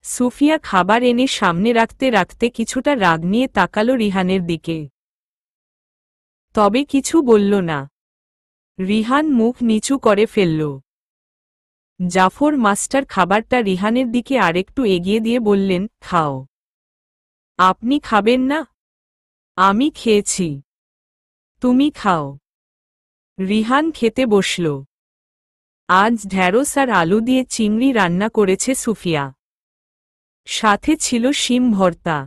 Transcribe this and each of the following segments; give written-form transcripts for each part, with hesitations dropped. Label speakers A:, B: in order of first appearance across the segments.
A: সুফিয়া খাবার এনে সামনে রাখতে রাখতে কিছুটা রাগ নিয়ে তাকালো রিহানের দিকে। তবে কিছু বলল না। রিহান মুখ নিচু করে ফেলল। জাফর মাস্টার খাবারটা রিহানের দিকে আরেকটু এগিয়ে দিয়ে বললেন, খাও। আপনি খাবেন না? আমি খেয়েছি। তুমি খাও। রিহান খেতে বসল। আজ ঢ্যাঁড়স আর আলু দিয়ে চিংড়ি রান্না করেছে সুফিয়া। সাথে ছিল শিম ভর্তা।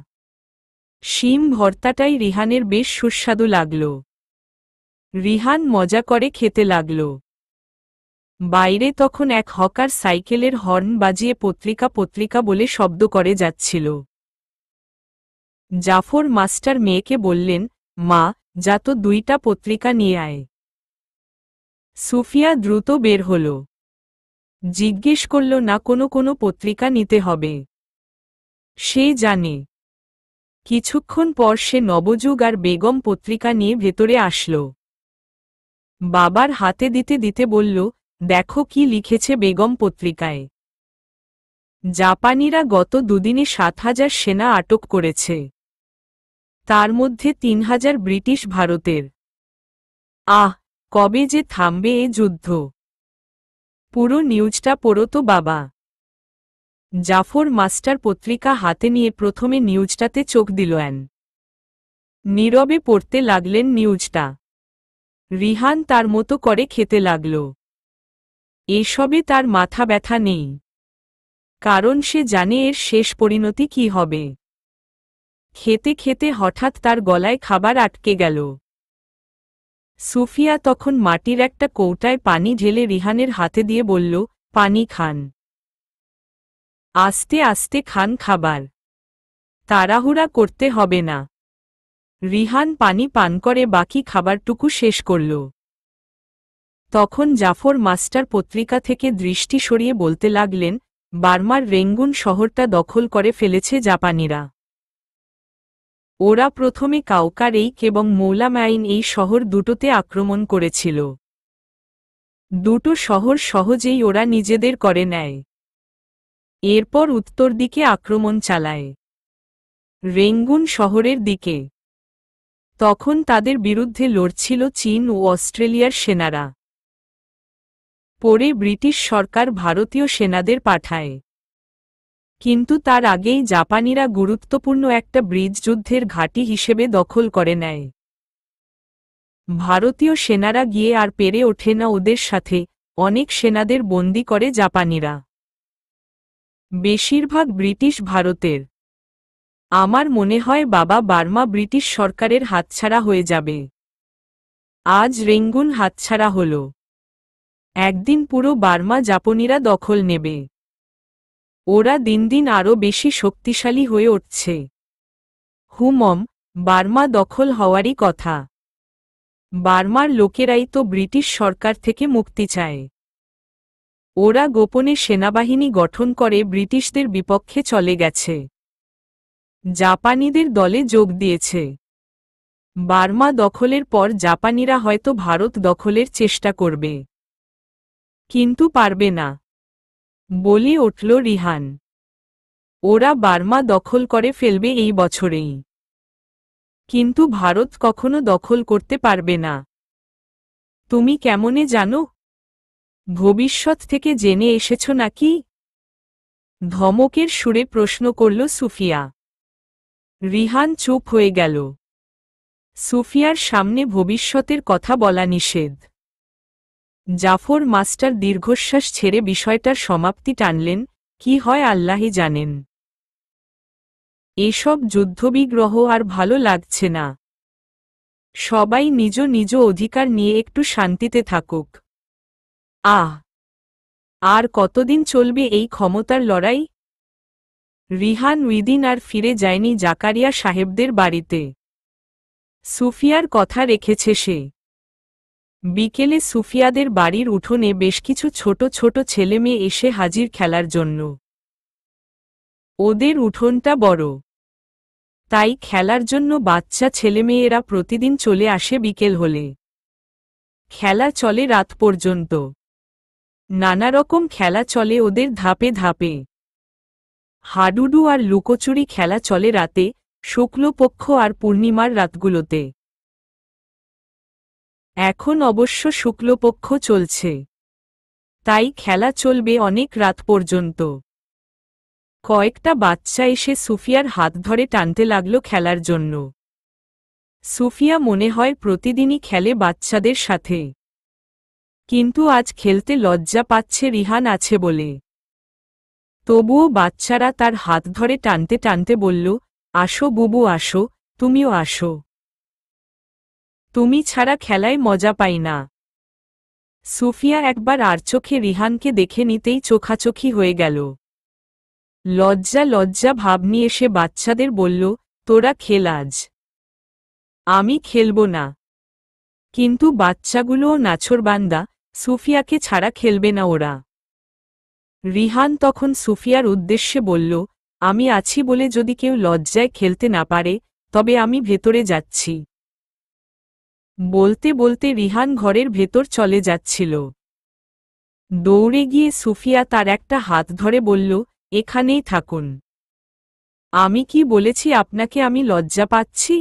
A: শিম ভর্তাটাই রিহানের বেশ সুস্বাদু লাগল। রিহান মজা করে খেতে লাগল। বাইরে তখন এক হকার সাইকেলের হর্ন বাজিয়ে পত্রিকা পত্রিকা বলে শব্দ করে যাচ্ছিল। জাফর মাস্টার মেয়েকে বললেন, মা, যা তো 2টা পত্রিকা নিয়ে আয়। সুফিয়া দ্রুত বের হল। জিজ্ঞেস করল না কোনো পত্রিকা নিতে হবে। সে জানে। কিছুক্ষণ পর সে নবযুগ আর বেগম পত্রিকা নিয়ে ভেতরে আসল। বাবার হাতে দিতে দিতে বলল, দেখো কি লিখেছে বেগম পত্রিকায়। জাপানিরা গত দুদিনে 7,000 সেনা আটক করেছে। তার মধ্যে 3,000 ব্রিটিশ ভারতের। কবে যে থামবে এ যুদ্ধ? পুরো নিউজটা পড়ো তো বাবা। জাফর মাস্টার পত্রিকা হাতে নিয়ে প্রথমে নিউজটাতে চোখ দিলেন। নীরবে পড়তে লাগলেন নিউজটা। রিহান তার মতো করে খেতে লাগল। এসবে তার মাথা ব্যথা নেই। কারণ সে জানে এর শেষ পরিণতি কি হবে। খেতে খেতে হঠাৎ তার গলায় খাবার আটকে গেল। সুফিয়া তখন মাটির একটা কৌটায় পানি ঢেলে রিহানের হাতে দিয়ে বলল, পানি খান। আস্তে আস্তে খান খাবার। তাড়াহুড়া করতে হবে না। রিহান পানি পান করে বাকি খাবারটুকু শেষ করল। তখন জাফর মাস্টার পত্রিকা থেকে দৃষ্টি সরিয়ে বলতে লাগলেন, বার্মার রেঙ্গুন শহরটা দখল করে ফেলেছে জাপানিরা। ওরা প্রথমে কাউকারেইক এবং মৌলামাইন এই শহর দুটোতে আক্রমণ করেছিল। দুটো শহর সহজেই ওরা নিজেদের করে নেয়। এরপর উত্তর দিকে আক্রমণ চালায়, রেঙ্গুন শহরের দিকে। তখন তাদের বিরুদ্ধে লড়ছিল চীন ও অস্ট্রেলিয়ার সেনারা। পরে ব্রিটিশ সরকার ভারতীয় সেনাদের পাঠায়। কিন্তু তার আগেই জাপানিরা গুরুত্বপূর্ণ একটা ব্রিজ যুদ্ধের ঘাঁটি হিসেবে দখল করে নেয়। ভারতীয় সেনারা গিয়ে আর পেরে ওঠে না ওদের সাথে। অনেক সেনাদের বন্দী করে জাপানিরা। বেশিরভাগ ব্রিটিশ ভারতের। আমার মনে হয় বাবা, বার্মা ব্রিটিশ সরকারের হাতছাড়া হয়ে যাবে। আজ রেঙ্গুন হাতছাড়া হল। একদিন পুরো বার্মা জাপানিরা দখল নেবে। ওরা দিন দিন আরও বেশি শক্তিশালী হয়ে উঠছে। হুমম, বার্মা দখল হওয়ারই কথা। বার্মার লোকেরাই তো ব্রিটিশ সরকার থেকে মুক্তি চায়। ওরা গোপনে সেনাবাহিনী গঠন করে ব্রিটিশদের বিপক্ষে চলে গেছে। জাপানিদের দলে যোগ দিয়েছে। বার্মা দখলের পর জাপানিরা হয়তো ভারত দখলের চেষ্টা করবে। কিন্তু পারবে না, বলে উঠল রিহান। ওরা বার্মা দখল করে ফেলবে এই বছরেই। কিন্তু ভারত কখনো দখল করতে পারবে না। তুমি কেমনে জানো? ভবিষ্যৎ থেকে জেনে এসেছ নাকি? ধমকের সুরে প্রশ্ন করল সুফিয়া। রিহান চুপ হয়ে গেল। সুফিয়ার সামনে ভবিষ্যতের কথা বলা নিষেধ। জাফর মাস্টার দীর্ঘশ্বাস ছেড়ে বিষয়টার সমাপ্তি টানলেন, কি হয় আল্লাহই জানেন। এসব যুদ্ধবিগ্রহ আর ভালো লাগছে না। সবাই নিজ নিজ অধিকার নিয়ে একটু শান্তিতে থাকুক। আর কতদিন চলবে এই ক্ষমতার লড়াই? রিহান উইদিন আর ফিরে যায়নি জাকারিয়া সাহেবদের বাড়িতে। সুফিয়ার কথা রেখেছে সে। বিকেলে সুফিয়াদের বাড়ির উঠোনে বেশ কিছু ছোট ছোট ছেলেমেয়ে এসে হাজির খেলার জন্য। ওদের উঠোনটা বড়, তাই খেলার জন্য বাচ্চা ছেলেমেয়েরা প্রতিদিন চলে আসে বিকেল হলে। খেলা চলে রাত পর্যন্ত। নানারকম খেলা চলে ওদের ধাপে ধাপে। হাডুডু আর লুকোচুরি খেলা চলে রাতে, শুক্লপক্ষ আর পূর্ণিমার রাতগুলোতে। এখন অবশ্য শুক্লপক্ষ চলছে, তাই খেলা চলবে অনেক রাত পর্যন্ত। কয়েকটা বাচ্চা এসে সুফিয়ার হাত ধরে টানতে লাগল খেলার জন্য। সুফিয়া মনে হয় প্রতিদিনই খেলে বাচ্চাদের সাথে, কিন্তু আজ খেলতে লজ্জা পাচ্ছে রিহান আছে বলে। তবুও বাচ্চারা তার হাত ধরে টানতে টানতে বলল, আসো বুবু আসো, তুমিও আসো, তুমি ছাড়া খেলায় মজা পাই না। সুফিয়া একবার আর চোখে রিহানকে দেখে নিতেই চোখাচোখি হয়ে গেল। লজ্জা লজ্জা ভাব নিয়ে সে বাচ্চাদের বলল, তোরা খেল আজ, আমি খেলব না। কিন্তু বাচ্চাগুলোও নাছোড়বান্দা, সুফিয়াকে ছাড়া খেলবে না ওরা। রিহান তখন সুফিয়ার উদ্দেশ্যে বলল, আমি আছি বলে যদি কেউ লজ্জায় খেলতে না পারে, তবে আমি ভেতরে যাচ্ছি। বলতে বলতে রিহান ঘরের ভেতর চলে যাচ্ছিল। দৌড়ে গিয়ে সুফিয়া তার একটা হাত ধরে বলল, এখানেই থাকুন। আমি কি বলেছি আপনাকে আমি লজ্জা পাচ্ছি?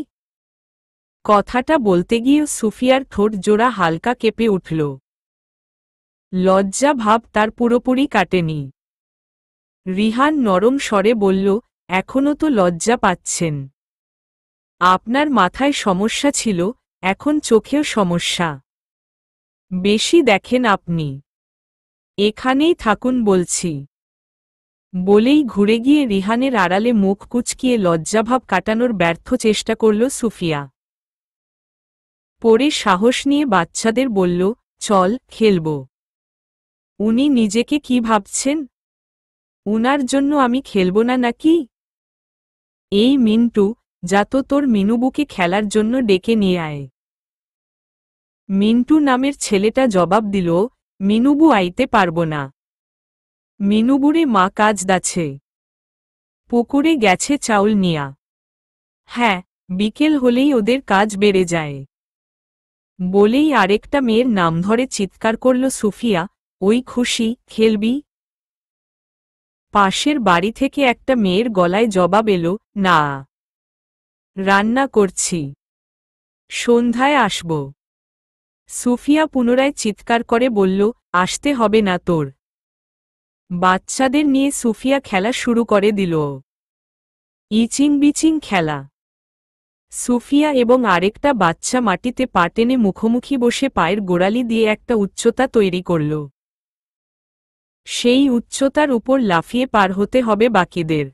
A: কথাটা বলতে গিয়েও সুফিয়ার ঠোঁট জোড়া হালকা কেঁপে উঠল। লজ্জা ভাব তার পুরোপুরি কাটেনি। রিহান নরম স্বরে বলল, এখনও তো লজ্জা পাচ্ছেন। আপনার মাথায় সমস্যা ছিল, এখন চোখেও সমস্যা। বেশি দেখেন আপনি, এখানেই থাকুন বলছি। বলেই ঘুরে গিয়ে রিহানের আড়ালে মুখ কুঁচকিয়ে লজ্জাভাব কাটানোর ব্যর্থ চেষ্টা করল সুফিয়া। পরে সাহস নিয়ে বাচ্চাদের বলল, চল খেলব। উনি নিজেকে কি ভাবছেন? উনার জন্য আমি খেলব না নাকি? এই মিন্টু, যা তো তোর মিনুবুকে খেলার জন্য ডেকে নিয়ে আয়। মিন্টু নামের ছেলেটা জবাব দিল, মিনুবু আইতে পারব না। মিনুবুরে মা কাজ দাছে, পুকুরে গেছে চাউল নিয়া। হ্যাঁ, বিকেল হলেই ওদের কাজ বেড়ে যায়। বলেই আরেকটা মেয়ের নাম ধরে চিৎকার করল সুফিয়া, ওই খুশি, খেলবি? পাশের বাড়ি থেকে একটা মেয়ের গলায় জবাব এলো, না, রান্না করছি, সন্ধ্যায় আসব। সুফিয়া পুনরায় চিৎকার করে বলল, আসতে হবে না তোর। বাচ্চাদের নিয়ে সুফিয়া খেলা শুরু করে দিল। ইচিং বিচিং খেলা। সুফিয়া এবং আরেকটা বাচ্চা মাটিতে পা টেনে মুখোমুখি বসে পায়ের গোড়ালি দিয়ে একটা উচ্চতা তৈরি করল। সেই উচ্চতার উপর লাফিয়ে পার হতে হবে বাকিদের।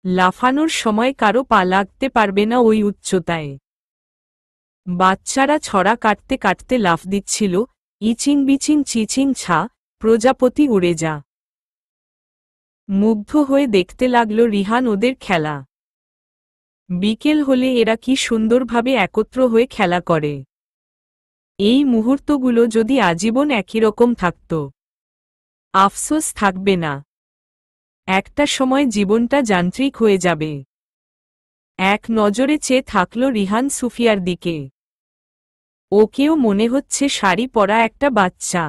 A: লাফানোর সময় কারো পা লাগতে পারবে না ওই উচ্চতায়। বাচ্চারা ছড়া কাটতে কাটতে লাফ দিচ্ছিল, ইচিং বিচিং চিচিং ছা, প্রজাপতি উড়ে যা। মুগ্ধ হয়ে দেখতে লাগল রিহান ওদের খেলা। বিকেল হলে এরা কি সুন্দরভাবে একত্র হয়ে খেলা করে। এই মুহূর্তগুলো যদি আজীবন একই রকম থাকত, আফসোস থাকবে না। একটা সময় জীবনটা যান্ত্রিক হয়ে যাবে। এক নজরে চেয়ে থাকল রিহান সুফিয়ার দিকে। ওকেও মনে হচ্ছে শাড়ি পরা একটা বাচ্চা।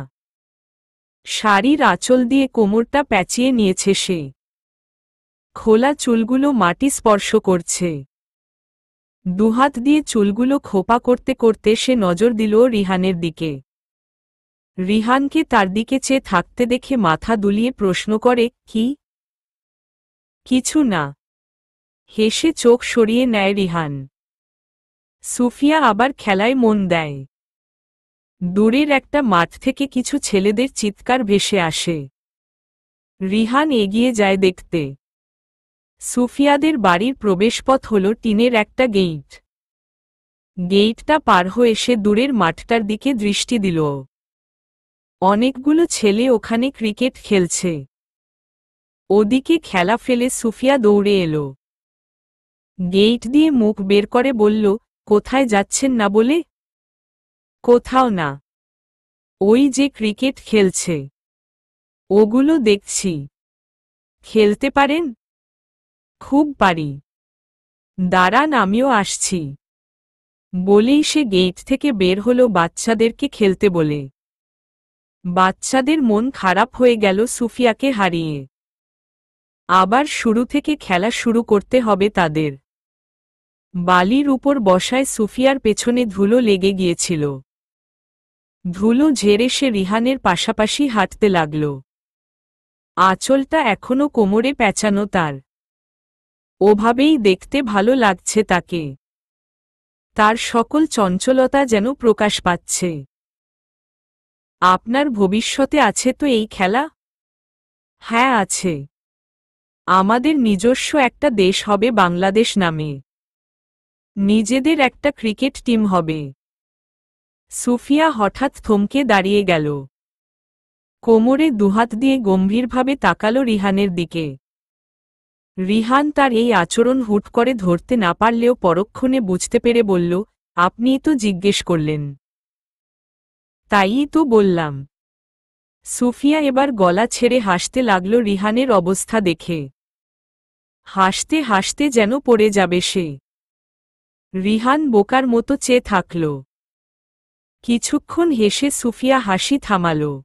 A: শাড়ির আঁচল দিয়ে কোমরটা প্যাঁচিয়ে নিয়েছে সে। খোলা চুলগুলো মাটি স্পর্শ করছে। দুহাত দিয়ে চুলগুলো খোপা করতে করতে সে নজর দিল রিহানের দিকে। রিহানকে তার দিকে চেয়ে থাকতে দেখে মাথা দুলিয়ে প্রশ্ন করে, কি? কিছু না, হেসে চোখ সরিয়ে নেয় রিহান। সুফিয়া আবার খেলায় মন দেয়। দূরের একটা মাঠ থেকে কিছু ছেলেদের চিৎকার ভেসে আসে। রিহান এগিয়ে যায় দেখতে। সুফিয়াদের বাড়ির প্রবেশপথ হল টিনের একটা গেইট। গেইটটা পার হয়ে সে দূরের মাঠটার দিকে দৃষ্টি দিল। অনেকগুলো ছেলে ওখানে ক্রিকেট খেলছে। ওদিকে খেলা ফেলে সুফিয়া দৌড়ে এলো। গেইট দিয়ে মুখ বের করে বলল, কোথায় যাচ্ছেন না বলে? কোথাও না, ওই যে ক্রিকেট খেলছে, ওগুলো দেখছি। খেলতে পারেন? খুব পারি। দাঁড়ান আমিও আসছি। বলেই সে গেইট থেকে বের হলো বাচ্চাদেরকে খেলতে বলে। বাচ্চাদের মন খারাপ হয়ে গেল সুফিয়াকে হারিয়ে। আবার শুরু থেকে খেলা শুরু করতে হবে তাদের। বালির উপর বসায় সুফিয়ার পেছনে ধুলো লেগে গিয়েছিল। ধুলো ঝেড়ে সে রিহানের পাশাপাশি হাঁটতে লাগল। আঁচলটা এখনো কোমরে পেঁচানো তার। ওভাবেই দেখতে ভালো লাগছে তাকে। তার সকল চঞ্চলতা যেন প্রকাশ পাচ্ছে। আপনার ভবিষ্যতে আছে তো এই খেলা? হ্যাঁ আছে। আমাদের নিজস্ব একটা দেশ হবে বাংলাদেশ নামে। নিজেদের একটা ক্রিকেট টিম হবে। সুফিয়া হঠাৎ থমকে দাঁড়িয়ে গেল। কোমরে দুহাত দিয়ে গম্ভীরভাবে তাকালো রিহানের দিকে। রিহান তার এই আচরণ হুট করে ধরতে না পারলেও পরক্ষণে বুঝতে পেরে বলল, আপনিই তো জিজ্ঞেস করলেন। তাইই তো বললাম। সুফিয়া এবার গলা ছেড়ে হাসতে লাগল রিহানের অবস্থা দেখে। হাসতে হাসতে যেন পড়ে যাবে সে। রিহান বোকার মতো চেয়ে থাকল। কিছুক্ষণ হেসে সুফিয়া হাসি থামাল।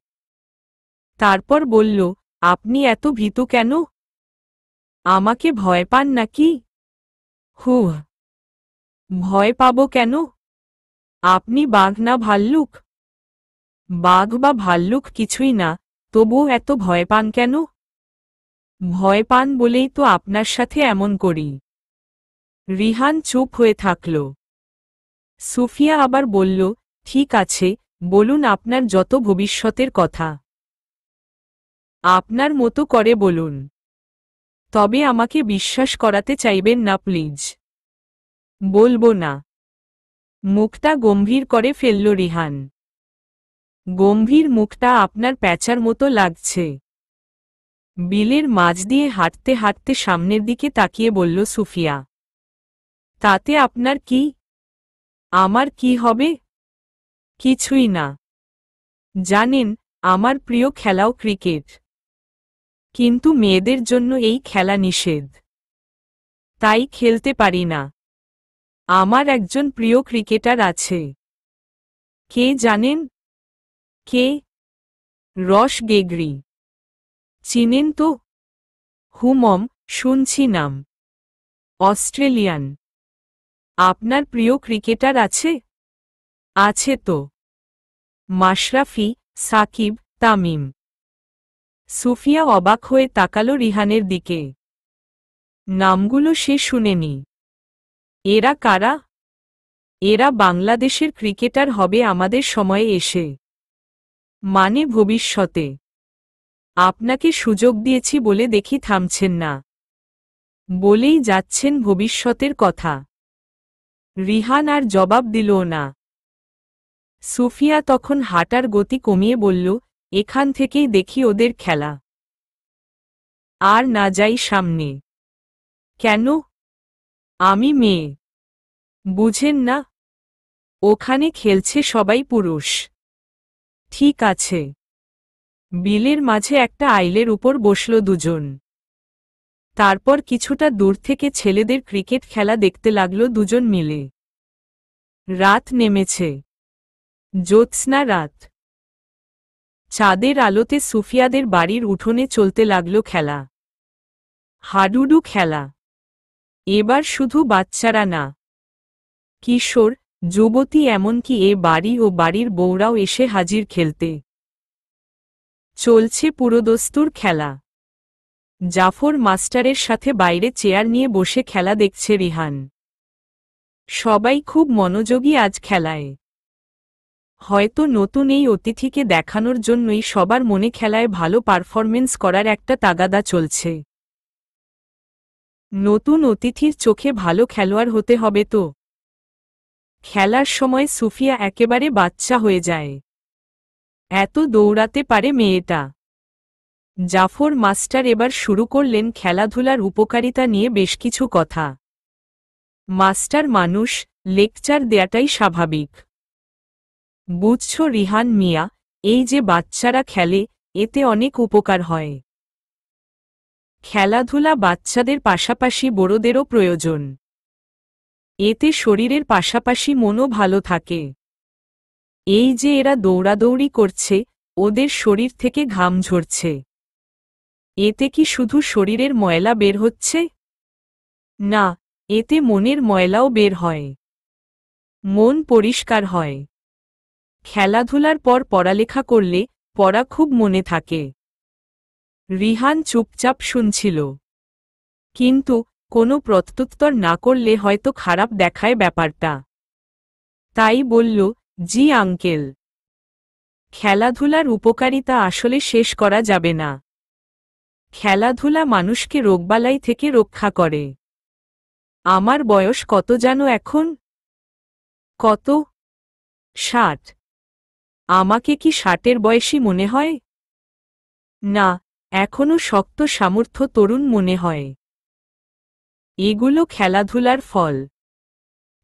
A: তারপর বলল, আপনি এত ভীতু কেন? আমাকে ভয় পান নাকি? হুহ, ভয় পাব কেন? আপনি বাঘ না ভাল্লুক? বাঘ বা ভাল্লুক কিছুই না, তবুও এত ভয় পান কেন? ভয় পান বলেই তো আপনার সাথে এমন করি। রিহান চুপ হয়ে থাকল। সুফিয়া আবার বলল, ঠিক আছে, বলুন আপনার যত ভবিষ্যতের কথা। আপনার মতো করে বলুন। তবে আমাকে বিশ্বাস করাতে চাইবেন না প্লিজ। বলবো না। মুখটা গম্ভীর করে ফেলল রিহান। গম্ভীর মুখটা আপনার প্যাঁচার মতো লাগছে। বিলের মাঝ দিয়ে হাঁটতে হাঁটতে সামনের দিকে তাকিয়ে বলল সুফিয়া। তাতে আপনার কি? আমার কি হবে? কিছুই না। জানেন, আমার প্রিয় খেলাও ক্রিকেট। কিন্তু মেয়েদের জন্য এই খেলা নিষেধ। তাই খেলতে পারি না। আমার একজন প্রিয় ক্রিকেটার আছে। কে জানেন? কে? রস গেগরি। চিনেন তো? হুমম, শুনছি নাম। অস্ট্রেলিয়ান। আপনার প্রিয় ক্রিকেটার আছে? আছে তো। মাশরাফি, সাকিব, তামিম। সুফিয়া অবাক হয়ে তাকালো রিহানের দিকে। নামগুলো সে শুনেনি। এরা কারা? এরা বাংলাদেশের ক্রিকেটার হবে আমাদের সময়ে এসে। মানে ভবিষ্যতে। আপনাকে সুযোগ দিয়েছি বলে দেখি থামছেন না। বলেই যাচ্ছেন ভবিষ্যতের কথা। রিহান আর জবাব দিল না। সুফিয়া তখন হাঁটার গতি কমিয়ে বলল, এখান থেকেই দেখি ওদের খেলা। আর না যাই সামনে। কেন? আমি মেয়ে। বুঝেন না? ওখানে খেলছে সবাই পুরুষ। ঠিক আছে। বিলের মাঝে একটা আইলের উপর বসল দুজন। তারপর কিছুটা দূর থেকে ছেলেদের ক্রিকেট খেলা দেখতে লাগল দুজন মিলে। রাত নেমেছে। জ্যোৎস্না রাত। চাঁদের আলোতে সুফিয়াদের বাড়ির উঠোনে চলতে লাগল খেলা। হাডুডু খেলা। এবার শুধু বাচ্চারা না, কিশোর, যুবতী এমনকি এ বাড়ি ও বাড়ির বউরাও এসে হাজির খেলতে। চলছে পুরোদস্তুর খেলা। জাফর মাস্টারের সাথে বাইরে চেয়ার নিয়ে বসে খেলা দেখছে রিহান। সবাই খুব মনোযোগী আজ খেলায়। হয়তো নতুন এই অতিথিকে দেখানোর জন্যই সবার মনে খেলায় ভালো পারফরমেন্স করার একটা তাগাদা চলছে। নতুন অতিথির চোখে ভালো খেলোয়াড় হতে হবে তো। খেলার সময় সুফিয়া একেবারে বাচ্চা হয়ে যায়। এত দৌড়াতে পারে মেয়েটা। জাফর মাস্টার এবার শুরু করলেন খেলাধুলার উপকারিতা নিয়ে বেশ কিছু কথা। মাস্টার মানুষ, লেকচার দেয়াটাই স্বাভাবিক। বুঝছ রিহান মিয়া, এই যে বাচ্চারা খেলে, এতে অনেক উপকার হয়। খেলাধুলা বাচ্চাদের পাশাপাশি বড়দেরও প্রয়োজন। এতে শরীরের পাশাপাশি মনও ভালো থাকে। এই যে এরা দৌড়াদৌড়ি করছে, ওদের শরীর থেকে ঘাম ঝরছে। এতে কি শুধু শরীরের ময়লা বের হচ্ছে? না, এতে মনের ময়লাও বের হয়। মন পরিষ্কার হয়। খেলাধুলার পর পড়ালেখা করলে পড়া খুব মনে থাকে। রিহান চুপচাপ শুনছিল। কিন্তু কোনো প্রত্যুত্তর না করলে হয়তো খারাপ দেখায় ব্যাপারটা। তাই বলল, জি আঙ্কেল। খেলাধুলার উপকারিতা আসলে শেষ করা যাবে না। খেলাধুলা মানুষকে রোগবালাই থেকে রক্ষা করে। আমার বয়স কত জানো এখন? কত? 60। আমাকে কি 60-এর বয়সী মনে হয়? না, এখনো শক্ত সামর্থ্য তরুণ মনে হয়। এগুলো খেলাধুলার ফল।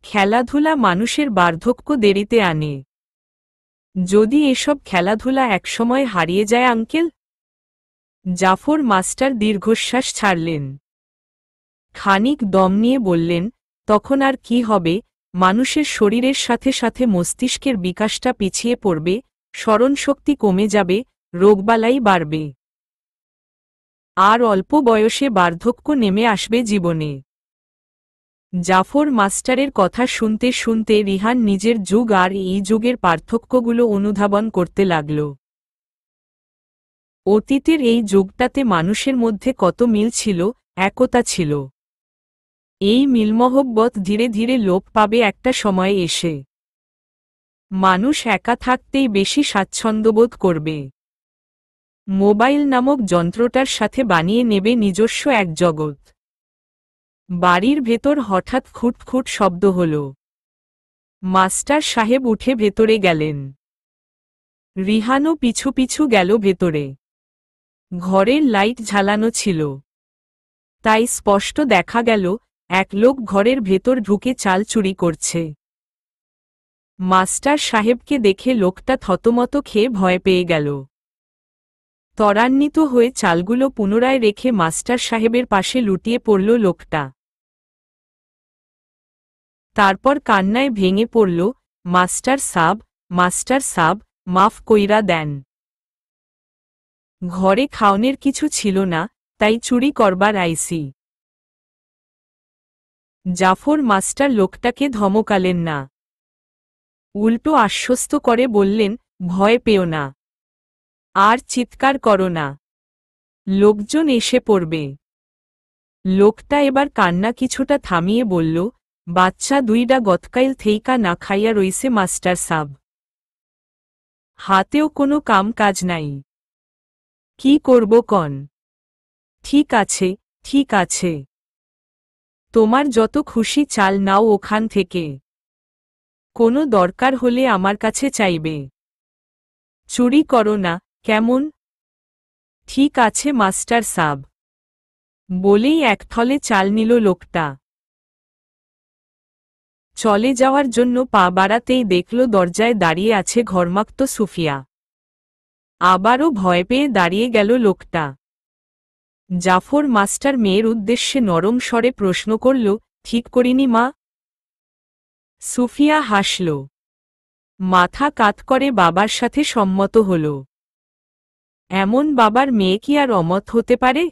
A: খেলাধুলা মানুষের বার্ধক্য দেরিতে আনে। যদি এসব খেলাধুলা একসময় হারিয়ে যায় আঙ্কেল? জাফর মাস্টার দীর্ঘশ্বাস ছাড়লেন। খানিক দম নিয়ে বললেন, তখন আর কি হবে? মানুষের শরীরের সাথে সাথে মস্তিষ্কের বিকাশটা পিছিয়ে পড়বে, স্মরণশক্তি কমে যাবে, রোগবালাই বাড়বে। আর অল্প বয়সে বার্ধক্য নেমে আসবে জীবনে। জাফর মাস্টারের কথা শুনতে শুনতে রিহান নিজের যুগ আর এই যুগের পার্থক্যগুলো অনুধাবন করতে লাগল। অতীতের এই যুগটাতে মানুষের মধ্যে কত মিল ছিল, একতা ছিল। এই মিলমহব্বত ধীরে ধীরে লোপ পাবে একটা সময়ে এসে। মানুষ একা থাকতেই বেশি স্বাচ্ছন্দ্যবোধ করবে। মোবাইল নামক যন্ত্রটার সাথে বানিয়ে নেবে নিজস্ব এক জগৎ। বাড়ির ভেতর হঠাৎ খুটখুট শব্দ হল। মাস্টার সাহেব উঠে ভেতরে গেলেন। রিহানও পিছু পিছু গেল ভেতরে। ঘরের লাইট ঝালানো ছিল। তাই স্পষ্ট দেখা গেল এক লোক ঘরের ভেতর ঢুকে চাল চুরি করছে। মাস্টার সাহেবকে দেখে লোকটা থতমত খেয়ে ভয় পেয়ে গেল। ত্বরান্বিত হয়ে চালগুলো পুনরায় রেখে মাস্টার সাহেবের পাশে লুটিয়ে পড়ল লোকটা। তারপর কান্নায় ভেঙে পড়ল, মাস্টার সাব, মাফ কইরা দেন। ঘরে খাওনের কিছু ছিল না, তাই চুরি করবার আইসি। জাফর মাস্টার লোকটাকে ধমকালেন না। উল্টো আশ্বস্ত করে বললেন, ভয় পেও না। আর চিৎকার করো না। লোকজন এসে পড়বে। লোকটা এবার কান্না কিছুটা থামিয়ে বলল, বাচ্চা দুইডা গতকাইল থেইকা না খাইয়া রইছে মাস্টার সাব। হাতেও কোনো কাম কাজ নাই। কি করব কন? ঠিক আছে, ঠিক আছে। তোমার যত খুশি চাল নাও ওখান থেকে। কোনো দরকার হলে আমার কাছে চাইবে। চুরি করো না, কেমন? ঠিক আছে মাস্টার সাব। বলেই এক থলে চাল নিল লোকটা। চলে যাওয়ার জন্য পা বাড়াতেই দেখল দরজায় দাঁড়িয়ে আছে ঘর্মাক্ত সুফিয়া। আবারও ভয় পেয়ে দাঁড়িয়ে গেল লোকটা। জাফর মাস্টার মেয়ের উদ্দেশ্যে নরম স্বরে প্রশ্ন করল, ঠিক করিনি মা? সুফিয়া হাসল। মাথা কাত করে বাবার সাথে সম্মত হল। এমন বাবার মেয়ে কি আর অমত হতে পারে?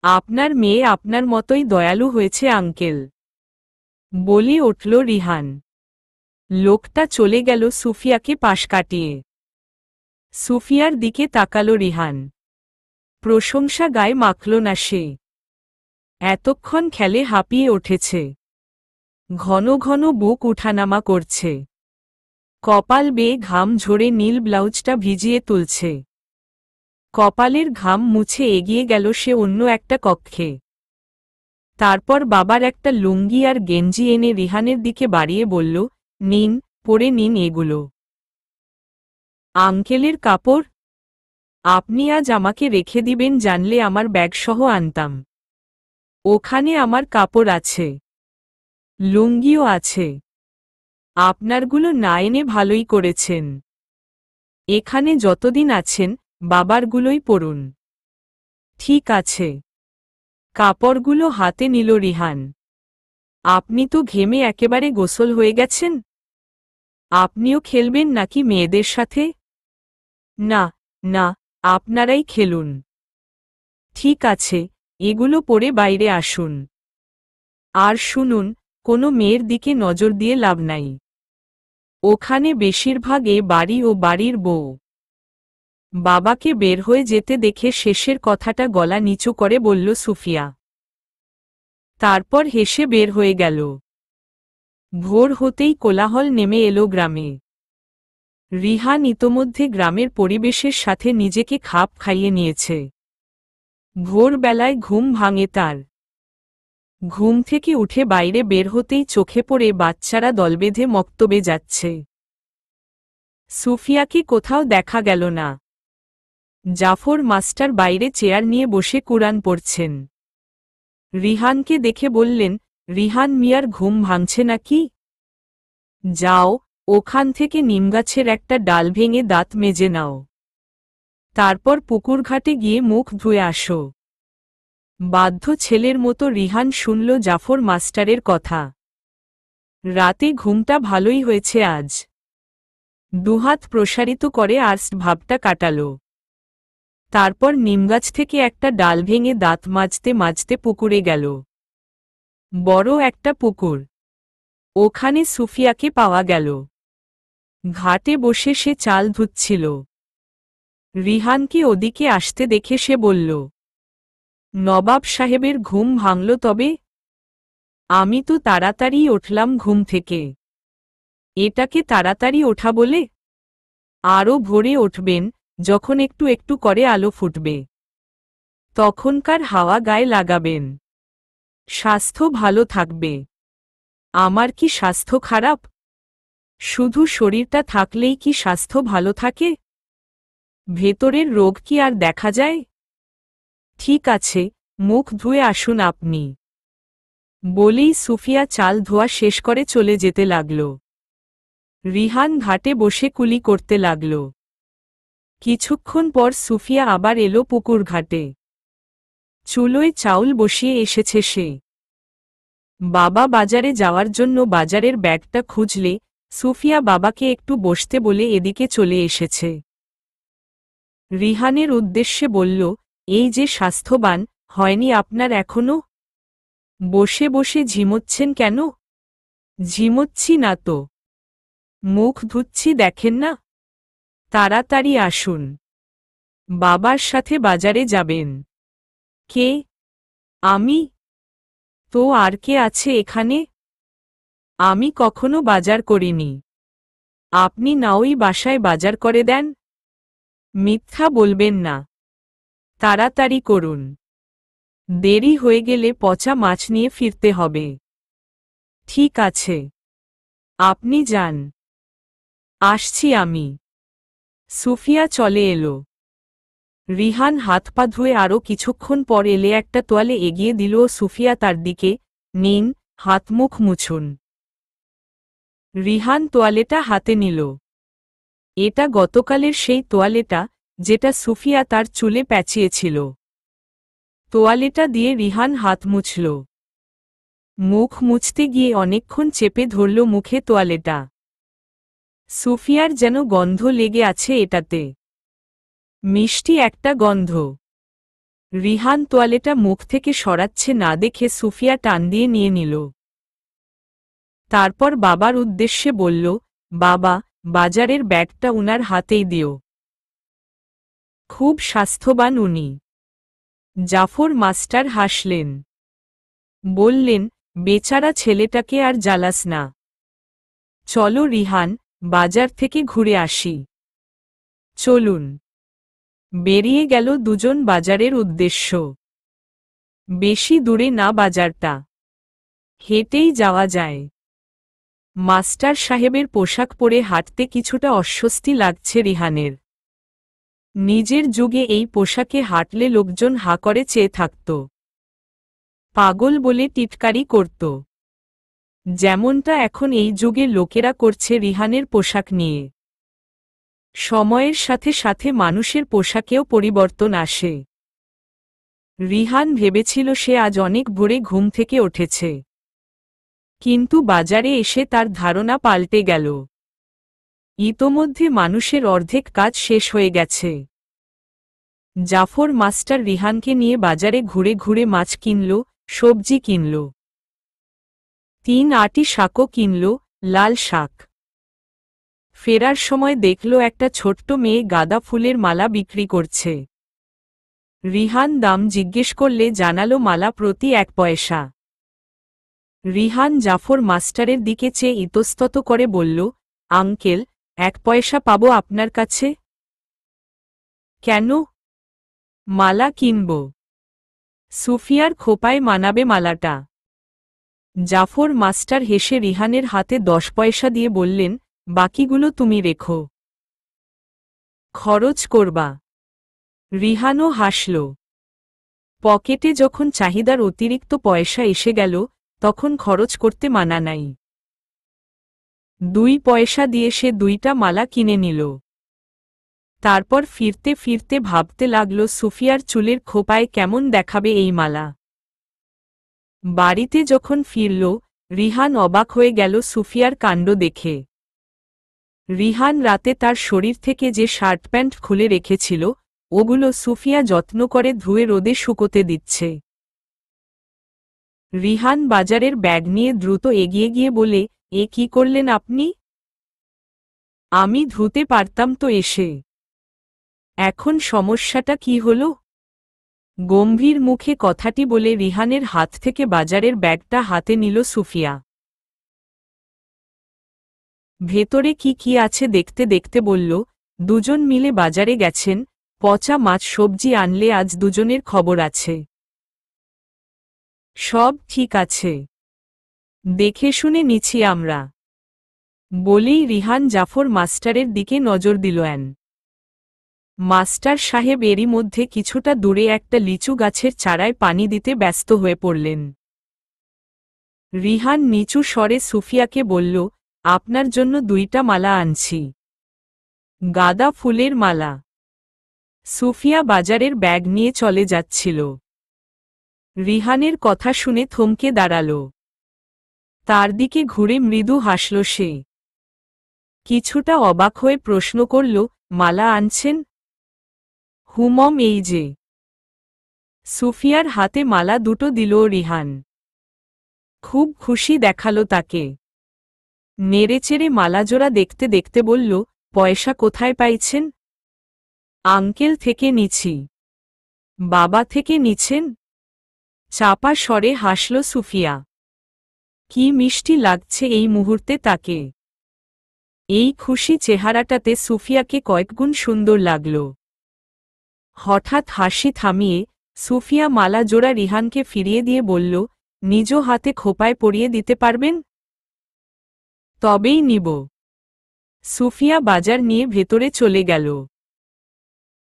A: আপনার মেয়ে আপনার মতোই দয়ালু হয়েছে আঙ্কেল, বলি উঠল রিহান। লোকটা চলে গেল সুফিয়াকে পাশ কাটিয়ে। সুফিয়ার দিকে তাকালো রিহান। প্রশংসা গায়ে মাখল না সে। এতক্ষণ খেলে হাঁপিয়ে উঠেছে। ঘন ঘন বুক উঠানামা করছে। কপাল বেয়ে ঘাম ঝরে নীল ব্লাউজটা ভিজিয়ে তুলছে। কপালের ঘাম মুছে এগিয়ে গেল সে অন্য একটা কক্ষে। তারপর বাবার একটা লুঙ্গি আর গেঞ্জি এনে রিহানের দিকে বাড়িয়ে বলল, নিন, পরে নিন এগুলো। আঙ্কেলের কাপড়? আপনি আজ আমাকে রেখে দিবেন জানলে আমার ব্যাগসহ আনতাম। ওখানে আমার কাপড় আছে, লুঙ্গিও আছে। আপনারগুলো না এনে ভালোই করেছেন। এখানে যতদিন আছেন বাবারগুলোই পরুন। ঠিক আছে। কাপড়গুলো হাতে নিল রিহান। আপনি তো ঘেমে একেবারে গোসল হয়ে গেছেন। আপনিও খেলবেন নাকি মেয়েদের সাথে? না, না, আপনারাই খেলুন। ঠিক আছে, এগুলো পরে বাইরে আসুন। আর শুনুন, কোনো মেয়ের দিকে নজর দিয়ে লাভ নাই। ওখানে বেশিরভাগ এ বাড়ি ও বাড়ির বউ। বাবাকে বের হয়ে যেতে দেখে শেষের কথাটা গলা নিচু করে বলল সুফিয়া। তারপর হেসে বের হয়ে গেল। ভোর হতেই কোলাহল নেমে এলো গ্রামে। রিহান ইতোমধ্যে গ্রামের পরিবেশের সাথে নিজেকে খাপ খাইয়ে নিয়েছে। ভোরবেলায় ঘুম ভাঙে তার। ঘুম থেকে উঠে বাইরে বের হতেই চোখে পড়ে বাচ্চারা দলবেঁধে মক্তবে যাচ্ছে। সুফিয়াকে কোথাও দেখা গেল না। জাফর মাস্টার বাইরে চেয়ার নিয়ে বসে কুরআন পড়ছেন। রিহানকে দেখে বললেন, রিহান মিয়ার ঘুম ভাঙছে নাকি? যাও, ওখান থেকে নিমগাছের একটা ডাল ভেঙে দাঁত মেজে নাও। তারপর পুকুরঘাটে গিয়ে মুখ ধুয়ে আসো। বাধ্য ছেলের মতো রিহান শুনল জাফর মাস্টারের কথা। রাতে ঘুমটা ভালোই হয়েছে আজ। দুহাত প্রসারিত করে আর্স ভাবটা কাটাল। তারপর নিমগাছ থেকে একটা ডাল ভেঙে দাঁত মাজতে মাজতে পুকুরে গেল। বড় একটা পুকুর। ওখানে সুফিয়াকে পাওয়া গেল। ঘাটে বসে সে চাল ধুচ্ছিল। রিহানকে ওদিকে আসতে দেখে সে বলল, নবাব সাহেবের ঘুম ভাঙল তবে? আমি তো তাড়াতাড়ি উঠলাম ঘুম থেকে। এটাকে তাড়াতাড়ি ওঠা বলে? আরও ভোরে উঠবেন, যখন একটু একটু করে আলো ফুটবে। তখনকার হাওয়া গায়ে লাগাবেন। স্বাস্থ্য ভালো থাকবে। আমার কি স্বাস্থ্য খারাপ? শুধু শরীরটা থাকলেই কি স্বাস্থ্য ভালো থাকে? ভেতরের রোগ কি আর দেখা যায়? ঠিক আছে, মুখ ধুয়ে আসুন আপনি। বলেই সুফিয়া চাল ধোয়া শেষ করে চলে যেতে লাগল। রিহান ঘাটে বসে কুলি করতে লাগল। কিছুক্ষণ পর সুফিয়া আবার এলো পুকুর ঘাটে। চুলোয় চাউল বসিয়ে এসেছে সে। বাবা বাজারে যাওয়ার জন্য বাজারের ব্যাগটা খুঁজলে সুফিয়া বাবাকে একটু বসতে বলে এদিকে চলে এসেছে। রিহানের উদ্দেশ্যে বলল, এই যে স্বাস্থ্যবান, হয়নি আপনার এখনো? বসে বসে ঝিমোচ্ছেন কেন? ঝিমোচ্ছি না তো। মুখ ধুচ্ছি দেখেন না? তাড়াতাড়ি আসুন। বাবার সাথে বাজারে যাবেন। কে? আমি? তো আর কে আছে এখানে? আমি কখনো বাজার করিনি। আপনি না ওই বাসায় বাজার করে দেন? মিথ্যা বলবেন না। তাড়াতাড়ি করুন। দেরি হয়ে গেলে পচা মাছ নিয়ে ফিরতে হবে। ঠিক আছে, আপনি যান। আসছি আমি। সুফিয়া চলে এলো। রিহান হাত পা ধুয়ে আরও কিছুক্ষণ পর এলে একটা তোয়ালে এগিয়ে দিল সুফিয়া তার দিকে, নিন, হাত মুখ মুছুন। রিহান তোয়ালেটা হাতে নিল। এটা গতকালের সেই তোয়ালেটা, যেটা সুফিয়া তার চুলে প্যাঁচিয়েছিল। তোয়ালেটা দিয়ে রিহান হাত মুছল। মুখ মুছতে গিয়ে অনেকক্ষণ চেপে ধরল মুখে তোয়ালেটা। সুফিয়ার যেন গন্ধ লেগে আছে এটাতে। মিষ্টি একটা গন্ধ। রিহান তোয়ালেটা মুখ থেকে সরাচ্ছে না দেখে সুফিয়া টান দিয়ে নিয়ে নিল। তারপর বাবার উদ্দেশ্যে বলল, বাবা, বাজারের ব্যাগটা উনার হাতেই দিও। খুব স্বাস্থ্যবান উনি। জাফর মাস্টার হাসলেন। বললেন, বেচারা ছেলেটাকে আর জ্বালাস না। চলো রিহান, বাজার থেকে ঘুরে আসি। চলুন। বেরিয়ে গেল দুজন বাজারের উদ্দেশ্য। বেশি দূরে না বাজারটা। হেঁটেই যাওয়া যায়। মাস্টার সাহেবের পোশাক পরে হাঁটতে কিছুটা অস্বস্তি লাগছে রিহানের। নিজের যুগে এই পোশাকে হাঁটলে লোকজন হা করে চেয়ে থাকত। পাগল বলে টিটকারি করত। যেমনটা এখন এই যুগে লোকেরা করছে রিহানের পোশাক নিয়ে। সময়ের সাথে সাথে মানুষের পোশাকেও পরিবর্তন আসে। রিহান ভেবেছিল সে আজ অনেক ভোরে ঘুম থেকে উঠেছে। কিন্তু বাজারে এসে তার ধারণা পাল্টে গেল। ইতোমধ্যে মানুষের অর্ধেক কাজ শেষ হয়ে গেছে। জাফর মাস্টার রিহানকে নিয়ে বাজারে ঘুরে ঘুরে মাছ কিনল, সবজি কিনল, 3-8টি শাকও কিনল, লাল শাক। ফেরার সময় দেখল একটা ছোট্ট মেয়ে গাঁদা ফুলের মালা বিক্রি করছে। রিহান দাম জিজ্ঞেস করলে জানালো মালা প্রতি 1 পয়সা। রিহান জাফর মাস্টারের দিকে চেয়ে ইতস্তত করে বলল, আঙ্কেল, 1 পয়সা পাবো আপনার কাছে? কেন? মালা কিনব। সুফিয়ার খোপায় মানাবে মালাটা। জাফর মাস্টার হেসে রিহানের হাতে 10 পয়সা দিয়ে বললেন, বাকিগুলো তুমি রেখো, খরচ করবা। রিহানও হাসল। পকেটে যখন চাহিদার অতিরিক্ত পয়সা এসে গেল, তখন খরচ করতে মানা নাই। 2 পয়সা দিয়ে সে 2টা মালা কিনে নিল। তারপর ফিরতে ফিরতে ভাবতে লাগল সুফিয়ার চুলের খোপায় কেমন দেখাবে এই মালা। বাড়িতে যখন ফিরল, রিহান অবাক হয়ে গেল সুফিয়ার কাণ্ড দেখে। রিহান রাতে তার শরীর থেকে যে শার্ট প্যান্ট খুলে রেখেছিল, ওগুলো সুফিয়া যত্ন করে ধুয়ে রোদে শুকোতে দিচ্ছে। রিহান বাজারের ব্যাগ নিয়ে দ্রুত এগিয়ে গিয়ে বলে, এ কি করলেন আপনি? আমি ধুতে পারতাম তো এসে। এখন সমস্যাটা কি হলো? গম্ভীর মুখে কথাটি বলে রিহানের হাত থেকে বাজারের ব্যাগটা হাতে নিল সুফিয়া। ভেতরে কি কি আছে দেখতে দেখতে বলল, দুজন মিলে বাজারে গেছেন, পচা মাছ সবজি আনলে আজ দুজনের খবর আছে। সব ঠিক আছে, দেখে শুনে নিছি আমরা, বলেই রিহান জাফর মাস্টারের দিকে নজর দিল। মাস্টার সাহেব এরই মধ্যে কিছুটা দূরে একটা লিচু গাছের চারায় পানি দিতে ব্যস্ত হয়ে পড়লেন। রিহান নিচু স্বরে সুফিয়াকে বলল, আপনার জন্য 2টা মালা আনছি, গাঁদা ফুলের মালা। সুফিয়া বাজারের ব্যাগ নিয়ে চলে যাচ্ছিল। রিহানের কথা শুনে থমকে দাঁড়াল। তার দিকে ঘুরে মৃদু হাসল সে। কিছুটা অবাক হয়ে প্রশ্ন করল, মালা আনছেন? হুমম, এই যে। সুফিয়ার হাতে মালা 2টো দিল রিহান। খুব খুশি দেখালো তাকে। নেড়েচেড়ে মালাজোড়া দেখতে দেখতে বলল, পয়সা কোথায় পাইছেন? আঙ্কেল থেকে নিছি। বাবা থেকে নিছেন? চাপা স্বরে হাসল সুফিয়া। কি মিষ্টি লাগছে এই মুহূর্তে তাকে। এই খুশি চেহারাটাতে সুফিয়াকে কয়েকগুণ সুন্দর লাগল। হঠাৎ হাসি থামিয়ে সুফিয়া মালা জোড়া রিহানকে ফিরিয়ে দিয়ে বলল, নিজ হাতে খোপায় পরিয়ে দিতে পারবেন? তবেই নিব। সুফিয়া বাজার নিয়ে ভেতরে চলে গেল।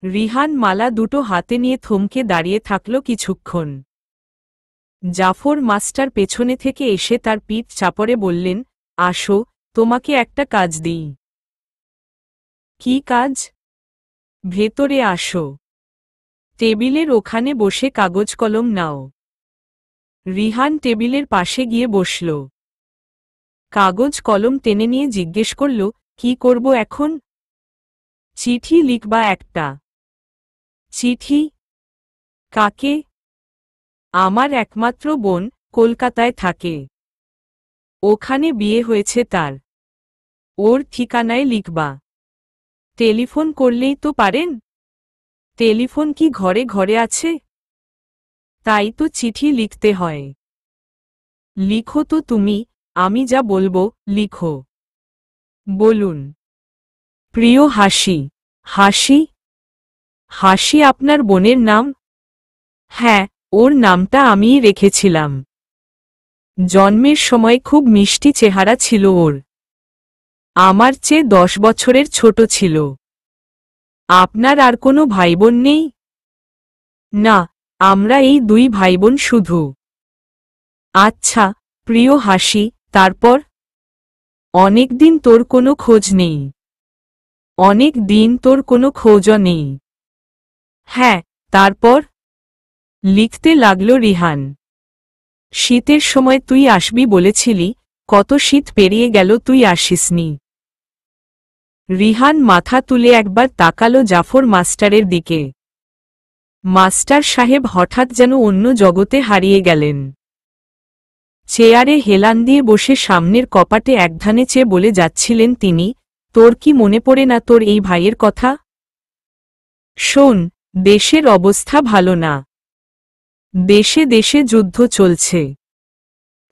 A: রিহান মালা 2টো হাতে নিয়ে থমকে দাঁড়িয়ে থাকল কিছুক্ষণ। জাফর মাস্টার পেছনে থেকে এসে তার পিঠ চাপড়ে বললেন, আসো, তোমাকে একটা কাজ দিই। কি কাজ? ভেতরে আসো, টেবিলের ওখানে বসে কাগজ কলম নাও। রিহান টেবিলের পাশে গিয়ে বসল। কাগজ কলম টেনে নিয়ে জিজ্ঞেস করল, কি করব এখন? চিঠি লিখবা একটা। চিঠি? কাকে? আমার একমাত্র বোন, কলকাতায় থাকে। ওখানে বিয়ে হয়েছে তার। ওর ঠিকানায় লিখবা। টেলিফোন করলেই তো পারেন। টেলিফোন কি ঘরে ঘরে আছে? তাই তো চিঠি লিখতে হয়। লিখো তো তুমি, আমি যা বলবো, লিখো। বলুন। প্রিয় হাসি। হাসি? হাসি আপনার বোনের নাম? হ্যাঁ, ওর নামটা আমিই রেখেছিলাম। জন্মের সময় খুব মিষ্টি চেহারা ছিল ওর। আমার চেয়ে 10 বছরের ছোট ছিল। আপনার আর কোনো ভাইবোন নেই? না, আমরা এই 2 ভাইবোন শুধু। আচ্ছা, প্রিয় হাসি, তারপর? অনেক দিন তোর কোনো খোঁজ নেই। অনেক দিন তোর কোনো খোঁজও নেই। হ্যাঁ, তারপর? লিখতে লাগল রিহান। শীতের সময় তুই আসবি বলেছিলি, কত শীত পেরিয়ে গেল তুই আসিসনি। রিহান মাথা তুলে একবার তাকালো জাফর মাস্টারের দিকে। মাস্টার সাহেব হঠাৎ যেন অন্য জগতে হারিয়ে গেলেন। চেয়ারে হেলান দিয়ে বসে সামনের কপাটে একধানে চেয়ে বলে যাচ্ছিলেন তিনি, তোর কি মনে পড়ে না তোর এই ভাইয়ের কথা? শোন, দেশের অবস্থা ভালো না। দেশে দেশে যুদ্ধ চলছে।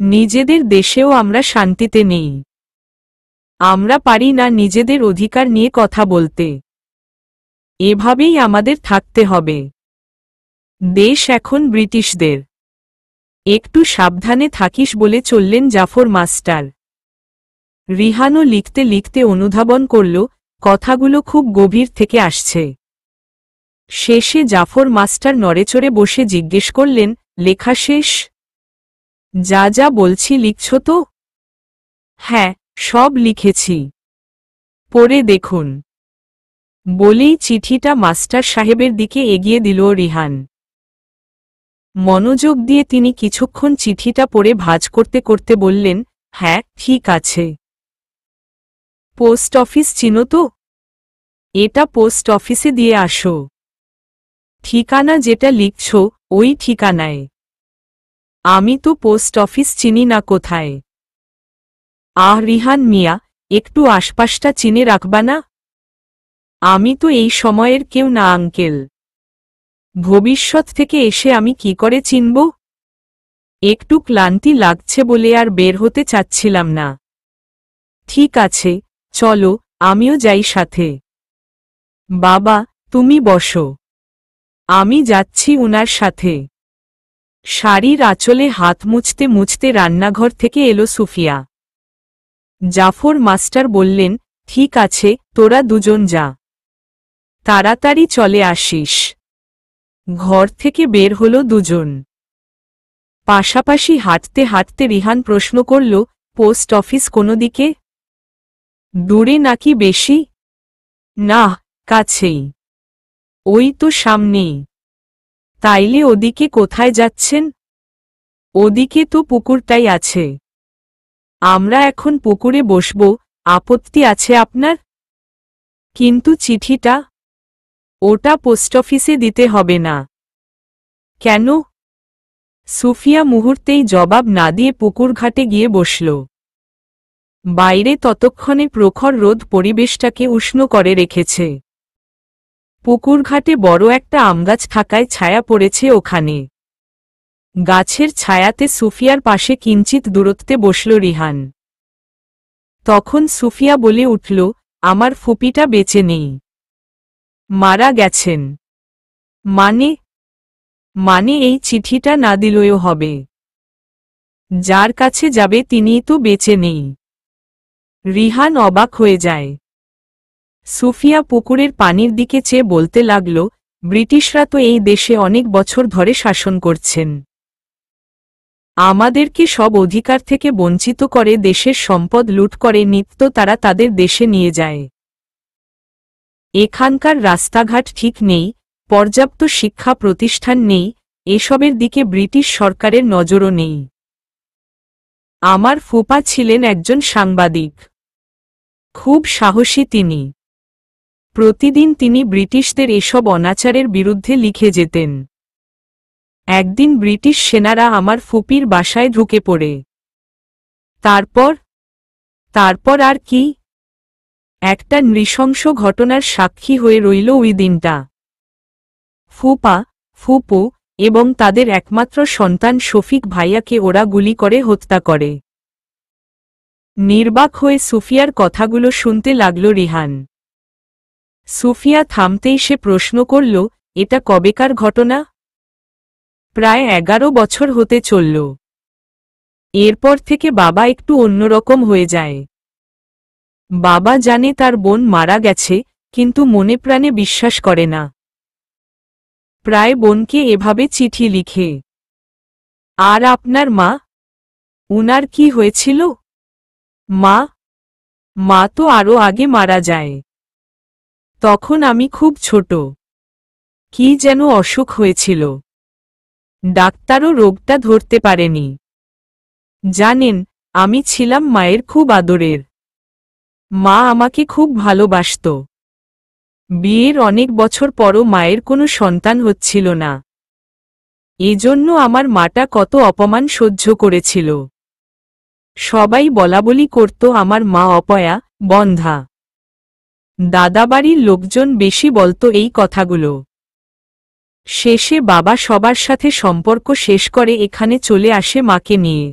A: নিজেদের দেশেও আমরা শান্তিতে নেই। আমরা পারি না নিজেদের অধিকার নিয়ে কথা বলতে। এভাবেই আমাদের থাকতে হবে। দেশ এখন ব্রিটিশদের। একটু সাবধানে থাকিস বলে চললেন জাফর মাস্টার। রিহানও লিখতে লিখতে অনুধাবন করল কথাগুলো খুব গভীর থেকে আসছে। শেষে জাফর মাস্টার নড়েচড়ে বসে জিজ্ঞেস করলেন, লেখা শেষ? যা যা বলছি লিখছ তো? হ্যাঁ, সব লিখেছি। পড়ে দেখুন। বলেই চিঠিটা মাস্টার সাহেবের দিকে এগিয়ে দিল রিহান। মনোযোগ দিয়ে তিনি কিছুক্ষণ চিঠিটা পড়ে ভাঁজ করতে করতে বললেন, হ্যাঁ, ঠিক আছে। পোস্ট অফিস চিনো তো? এটা পোস্ট অফিসে দিয়ে আসো। ঠিকানা যেটা লিখছ ওই ঠিকানায়। আমি তো পোস্ট অফিস চিনি না কোথায়। রিহান মিয়া, একটু আশপাশটা চিনে রাখবা না? আমি তো এই সময়ের কেউ না আঙ্কেল। ভবিষ্যৎ থেকে এসে আমি কি করে চিনব? একটু ক্লান্তি লাগছে বলে আর বের হতে চাচ্ছিলাম না। ঠিক আছে, চলো, আমিও যাই সাথে। বাবা, তুমি বসো। আমি যাচ্ছি উনার সাথে। শাড়ির আঁচলে হাত মুছতে মুছতে রান্নাঘর থেকে এলো সুফিয়া। জাফর মাস্টার বললেন, ঠিক আছে, তোরা দুজন যা। তাড়াতাড়ি চলে আসিস। ঘর থেকে বের হলো দুজন। পাশাপাশি হাঁটতে হাঁটতে রিহান প্রশ্ন করল, পোস্ট অফিস কোনো দিকে? দূরে নাকি বেশি? না, কাছেই। ওই তো সামনেই। তাইলে ওদিকে কোথায় যাচ্ছেন? ওদিকে তো পুকুরটাই আছে। আমরা এখন পুকুরে বসব, আপত্তি আছে আপনার? কিন্তু চিঠিটা? ওটা পোস্ট অফিসে দিতে হবে না। কেন? সুফিয়া মুহূর্তেই জবাব না দিয়ে পুকুর ঘাটে গিয়ে বসল। বাইরে ততক্ষণে প্রখর রোদ পরিবেশটাকে উষ্ণ করে রেখেছে। পুকুর ঘাটে বড় একটা আমগাছ থাকায় ছায়া পড়েছে ওখানে। গাছের ছায়াতে সুফিয়ার পাশে কিঞ্চিত দূরত্বে বসল রিহান। তখন সুফিয়া বলে উঠল, আমার ফুপিটা বেঁচে নেই। মারা গেছেন? মানে এই চিঠিটা না দিলেও হবে। যার কাছে যাবে তিনিই তো বেঁচে নেই। রিহান অবাক হয়ে যায়। সুফিয়া পুকুরের পানির দিকে চেয়ে বলতে লাগল, ব্রিটিশরা তো এই দেশে অনেক বছর ধরে শাসন করছেন। আমাদেরকে সব অধিকার থেকে বঞ্চিত করে দেশের সম্পদ লুট করে নিত্য তারা তাদের দেশে নিয়ে যায়। এখানকার রাস্তাঘাট ঠিক নেই, পর্যাপ্ত শিক্ষা প্রতিষ্ঠান নেই, এসবের দিকে ব্রিটিশ সরকারের নজরও নেই। আমার ফুপা ছিলেন একজন সাংবাদিক। খুব সাহসী তিনি। প্রতিদিন তিনি ব্রিটিশদের এসব অনাচারের বিরুদ্ধে লিখে যেতেন। একদিন ব্রিটিশ সেনারা আমার ফুপির বাসায় ঢুকে পড়ে। তারপর আর কি? একটা নৃশংস ঘটনার সাক্ষী হয়ে রইল ওই দিনটা। ফুপা, ফুপু এবং তাদের একমাত্র সন্তান শফিক ভাইয়াকে ওরা গুলি করে হত্যা করে। নির্বাক হয়ে সুফিয়ার কথাগুলো শুনতে লাগল রিহান। সুফিয়া থামতেই সে প্রশ্ন করল, এটা কবেকার ঘটনা? প্রায় 11 বছর হতে চলল। এরপর থেকে বাবা একটু অন্যরকম হয়ে যায়। বাবা জানে তার বোন মারা গেছে, কিন্তু মনে প্রাণে বিশ্বাস করে না। প্রায় বোনকে এভাবে চিঠি লিখে। আর আপনার মা? উনার কি হয়েছিল? মা তো আরও আগে মারা যায়। তখন আমি খুব ছোট। কি যেন অসুখ হয়েছিল। ডাক্তারও রোগটা ধরতে পারেনি। জানেন, আমি ছিলাম মায়ের খুব আদরের। মা আমাকে খুব ভালোবাসত। বিয়ের অনেক বছর পরও মায়ের কোনো সন্তান হচ্ছিল না। এজন্য আমার মাটা কত অপমান সহ্য করেছিল। সবাই বলাবলি করত আমার মা অপয়া, বন্ধা। দাদাবাড়ির লোকজন বেশি বলতো এই কথাগুলো। শেষে বাবা সবার সাথে সম্পর্ক শেষ করে এখানে চলে আসে মাকে নিয়ে।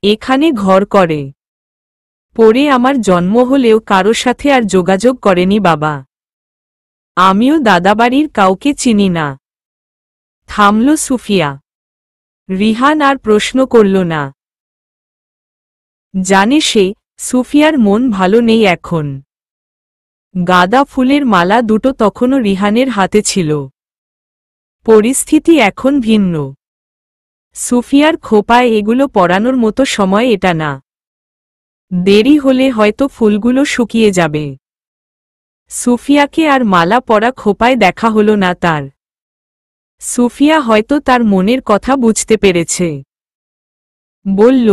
A: এখানে ঘর করে। পরে আমার জন্ম হলেও কারো সাথে আর যোগাযোগ করেনি বাবা। আমিও দাদাবাড়ির কাউকে চিনি না। থামল সুফিয়া। রিহান আর প্রশ্ন করল না। জানে সে, সুফিয়ার মন ভালো নেই এখন। গাঁদা ফুলের মালা দুটো তখনও রিহানের হাতে ছিল। পরিস্থিতি এখন ভিন্ন। সুফিয়ার খোপায় এগুলো পরানোর মতো সময় এটা না। দেরি হলে হয়তো ফুলগুলো শুকিয়ে যাবে। সুফিয়াকে আর মালা পরা খোপায় দেখা হলো না তার। সুফিয়া হয়তো তার মনের কথা বুঝতে পেরেছে। বলল,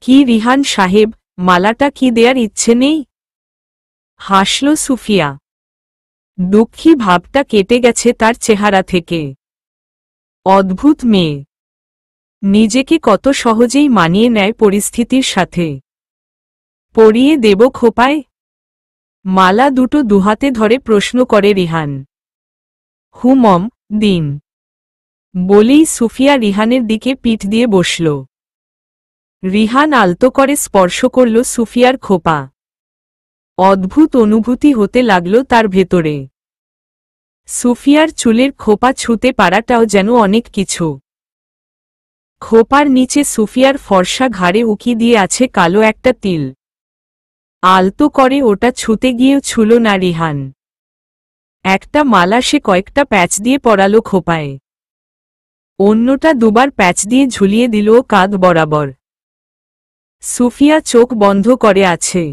A: কি রিহান সাহেব, মালাটা কি দেয়ার ইচ্ছে নেই? হাসল সুফিয়া। দুঃখী ভাবটা কেটে গেছে তার চেহারা থেকে। অদ্ভুত মেয়ে। নিজেকে কত সহজেই মানিয়ে নেয় পরিস্থিতির সাথে। পরিয়ে দেব খোপায়? মালা দুটো দুহাতে ধরে প্রশ্ন করে রিহান। হুমম, দিন। বলেই সুফিয়া রিহানের দিকে পিঠ দিয়ে বসল। রিহান আলতো করে স্পর্শ করল সুফিয়ার খোপা। অদ্ভুত অনুভূতি হতে লাগল তার ভেতরে। সুফিয়ার চুলের খোপা ছুঁতে পারাটাও যেন অনেক কিছু। খোপার নিচে সুফিয়ার ফর্সা ঘাড়ে উকি দিয়ে আছে কালো একটা তিল। আলতো করে ওটা ছুঁতে গিয়েও ছুঁল না রিহান। একটা মালা সে কয়েকটা প্যাচ দিয়ে পরালো খোপায়। অন্যটা দুবার প্যাচ দিয়ে ঝুলিয়ে দিল কাঁধ বরাবর। সুফিয়া চোখ বন্ধ করে আছে।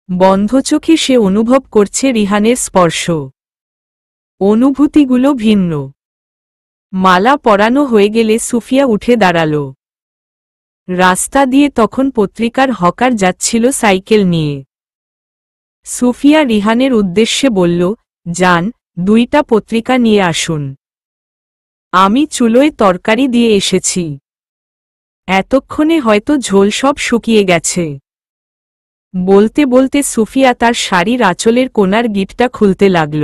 A: বন্ধ চোখে সে অনুভব করছে রিহানের স্পর্শ। অনুভূতিগুলো ভিন্ন। মালা পরানো হয়ে গেলে সুফিয়া উঠে দাঁড়াল। রাস্তা দিয়ে তখন পত্রিকার হকার যাচ্ছিল সাইকেল নিয়ে। সুফিয়া রিহানের উদ্দেশ্যে বলল, যান, 2টা পত্রিকা নিয়ে আসুন। আমি চুলোয় তরকারি দিয়ে এসেছি। এতক্ষণে হয়তো ঝোল সব শুকিয়ে গেছে। বলতে বলতে সুফিয়া তার শাড়ির আঁচলের কোনার গিঁটটা খুলতে লাগল।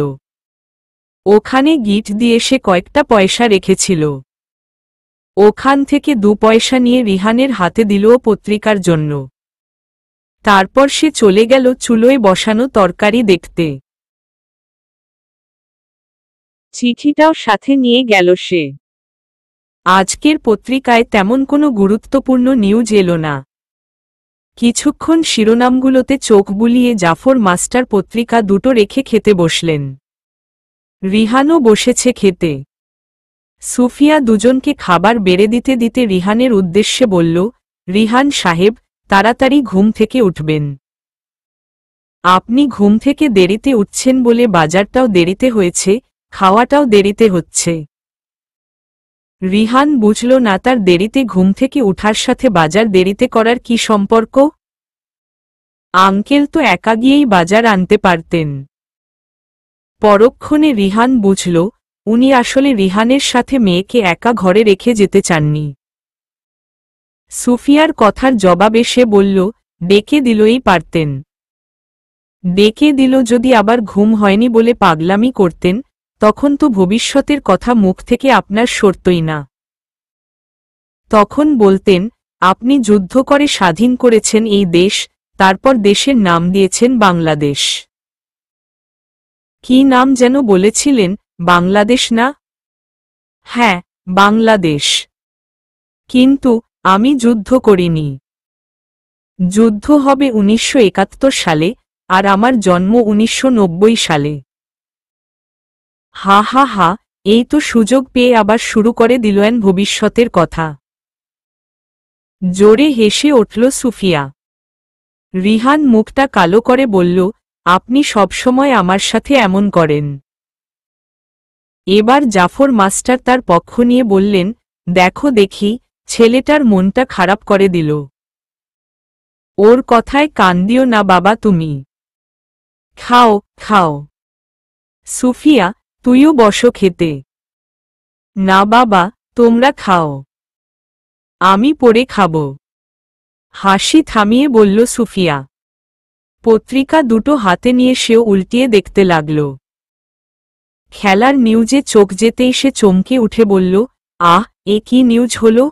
A: ওখানে গিঁট দিয়ে সে কয়েকটা পয়সা রেখেছিল। ওখান থেকে 2 পয়সা নিয়ে রিহানের হাতে দিল পত্রিকার জন্য। তারপর সে চলে গেল চুলোয় বসানো তরকারি দেখতে। চিঠিটাও সাথে নিয়ে গেল সে। আজকের পত্রিকায় তেমন কোনো গুরুত্বপূর্ণ নিউজ এলো না। কিছুক্ষণ শিরোনামগুলোতে চোখ বুলিয়ে জাফর মাস্টার পত্রিকা দুটো রেখে খেতে বসলেন। রিহানও বসেছে খেতে। সুফিয়া দুজনকে খাবার বেড়ে দিতে দিতে রিহানের উদ্দেশ্যে বলল, রিহান সাহেব, তাড়াতাড়ি ঘুম থেকে উঠবেন। আপনি ঘুম থেকে দেরিতে উঠছেন বলে বাজারটাও দেরিতে হয়েছে, খাওয়াটাও দেরিতে হচ্ছে। রিহান বুঝল না তার দেরিতে ঘুম থেকে উঠার সাথে বাজার দেরিতে করার কি সম্পর্ক। আঙ্কেল তো একা গিয়েই বাজার আনতে পারতেন। পরক্ষণে রিহান বুঝল, উনি আসলে রিহানের সাথে মেয়েকে একা ঘরে রেখে যেতে চাননি। সুফিয়ার কথার জবাবে সে বলল, ডেকে দিলই পারতেন। ডেকে দিল যদি আবার ঘুম হয়নি বলে পাগলামি করতেন, তখন তো ভবিষ্যতের কথা মুখ থেকে আপনার সরতই না। তখন বলতেন, আপনি যুদ্ধ করে স্বাধীন করেছেন এই দেশ, তারপর দেশের নাম দিয়েছেন বাংলাদেশ। কি নাম যেন বলেছিলেন, বাংলাদেশ না? হ্যাঁ, বাংলাদেশ। কিন্তু আমি যুদ্ধ করিনি। যুদ্ধ হবে 1971 সালে, আর আমার জন্ম 1990 সালে। হা হা হা, এই তো সুযোগ পেয়ে আবার শুরু করে দিলেন ভবিষ্যতের কথা। জোরে হেসে উঠল সুফিয়া। রিহান মুখটা কালো করে বলল, আপনি সবসময় আমার সাথে এমন করেন। এবার জাফর মাস্টার তার পক্ষ নিয়ে বললেন, দেখো দেখি, ছেলেটার মনটা খারাপ করে দিল। ওর কথায় কান দিও না বাবা তুমি। খাও খাও। সুফিয়া, তুইও বসো খেতে। না বাবা, তোমরা খাও, আমি পরে খাব। হাসি থামিয়ে বলল সুফিয়া। পত্রিকা দুটো হাতে নিয়ে সেও উল্টিয়ে দেখতে লাগল। খেলার নিউজে চোখ যেতেই সে চমকে উঠে বলল, আহ, এ কি নিউজ হলো?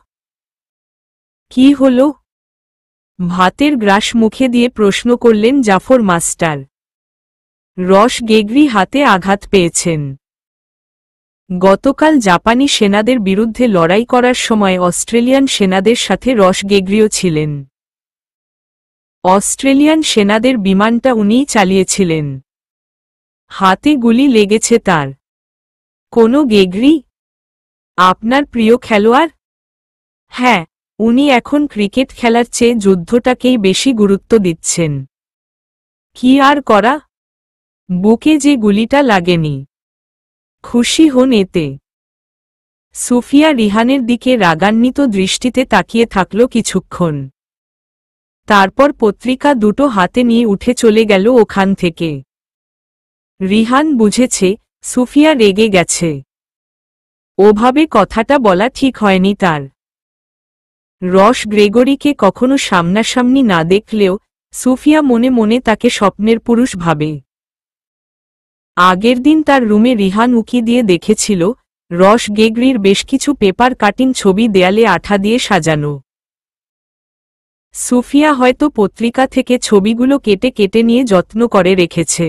A: কি হলো? ভাতের গ্রাস মুখে দিয়ে প্রশ্ন করলেন জাফর মাস্টার। রস গেগরি হাতে আঘাত পেয়েছেন। গতকাল জাপানি সেনাদের বিরুদ্ধে লড়াই করার সময় অস্ট্রেলিয়ান সেনাদের সাথে রস গেগরিও ছিলেন। অস্ট্রেলিয়ান সেনাদের বিমানটা উনিই চালিয়েছিলেন। হাতে গুলি লেগেছে তার। কোনো গেগরি? আপনার প্রিয় খেলোয়াড়? হ্যাঁ, উনি এখন ক্রিকেট খেলার চেয়ে যুদ্ধটাকেই বেশি গুরুত্ব দিচ্ছেন। কি আর করা, বুকে যে গুলিটা লাগেনি। খুশি হন এতে। সুফিয়া রিহানের দিকে রাগান্বিত দৃষ্টিতে তাকিয়ে থাকল কিছুক্ষণ। তারপর পত্রিকা দুটো হাতে নিয়ে উঠে চলে গেল ওখান থেকে। রিহান বুঝেছে সুফিয়া রেগে গেছে। ওভাবে কথাটা বলা ঠিক হয়নি তার। রস গ্রেগরিকে কখনো সামনাসামনি না দেখলেও সুফিয়া মনে মনে তাকে স্বপ্নের পুরুষ ভাবে। আগের দিন তার রুমে রিহান উকি দিয়ে দেখেছিল রস গেগরির বেশ কিছু পেপার কাটিং ছবি দেয়ালে আঠা দিয়ে সাজানো। সুফিয়া হয়তো পত্রিকা থেকে ছবিগুলো কেটে কেটে নিয়ে যত্ন করে রেখেছে।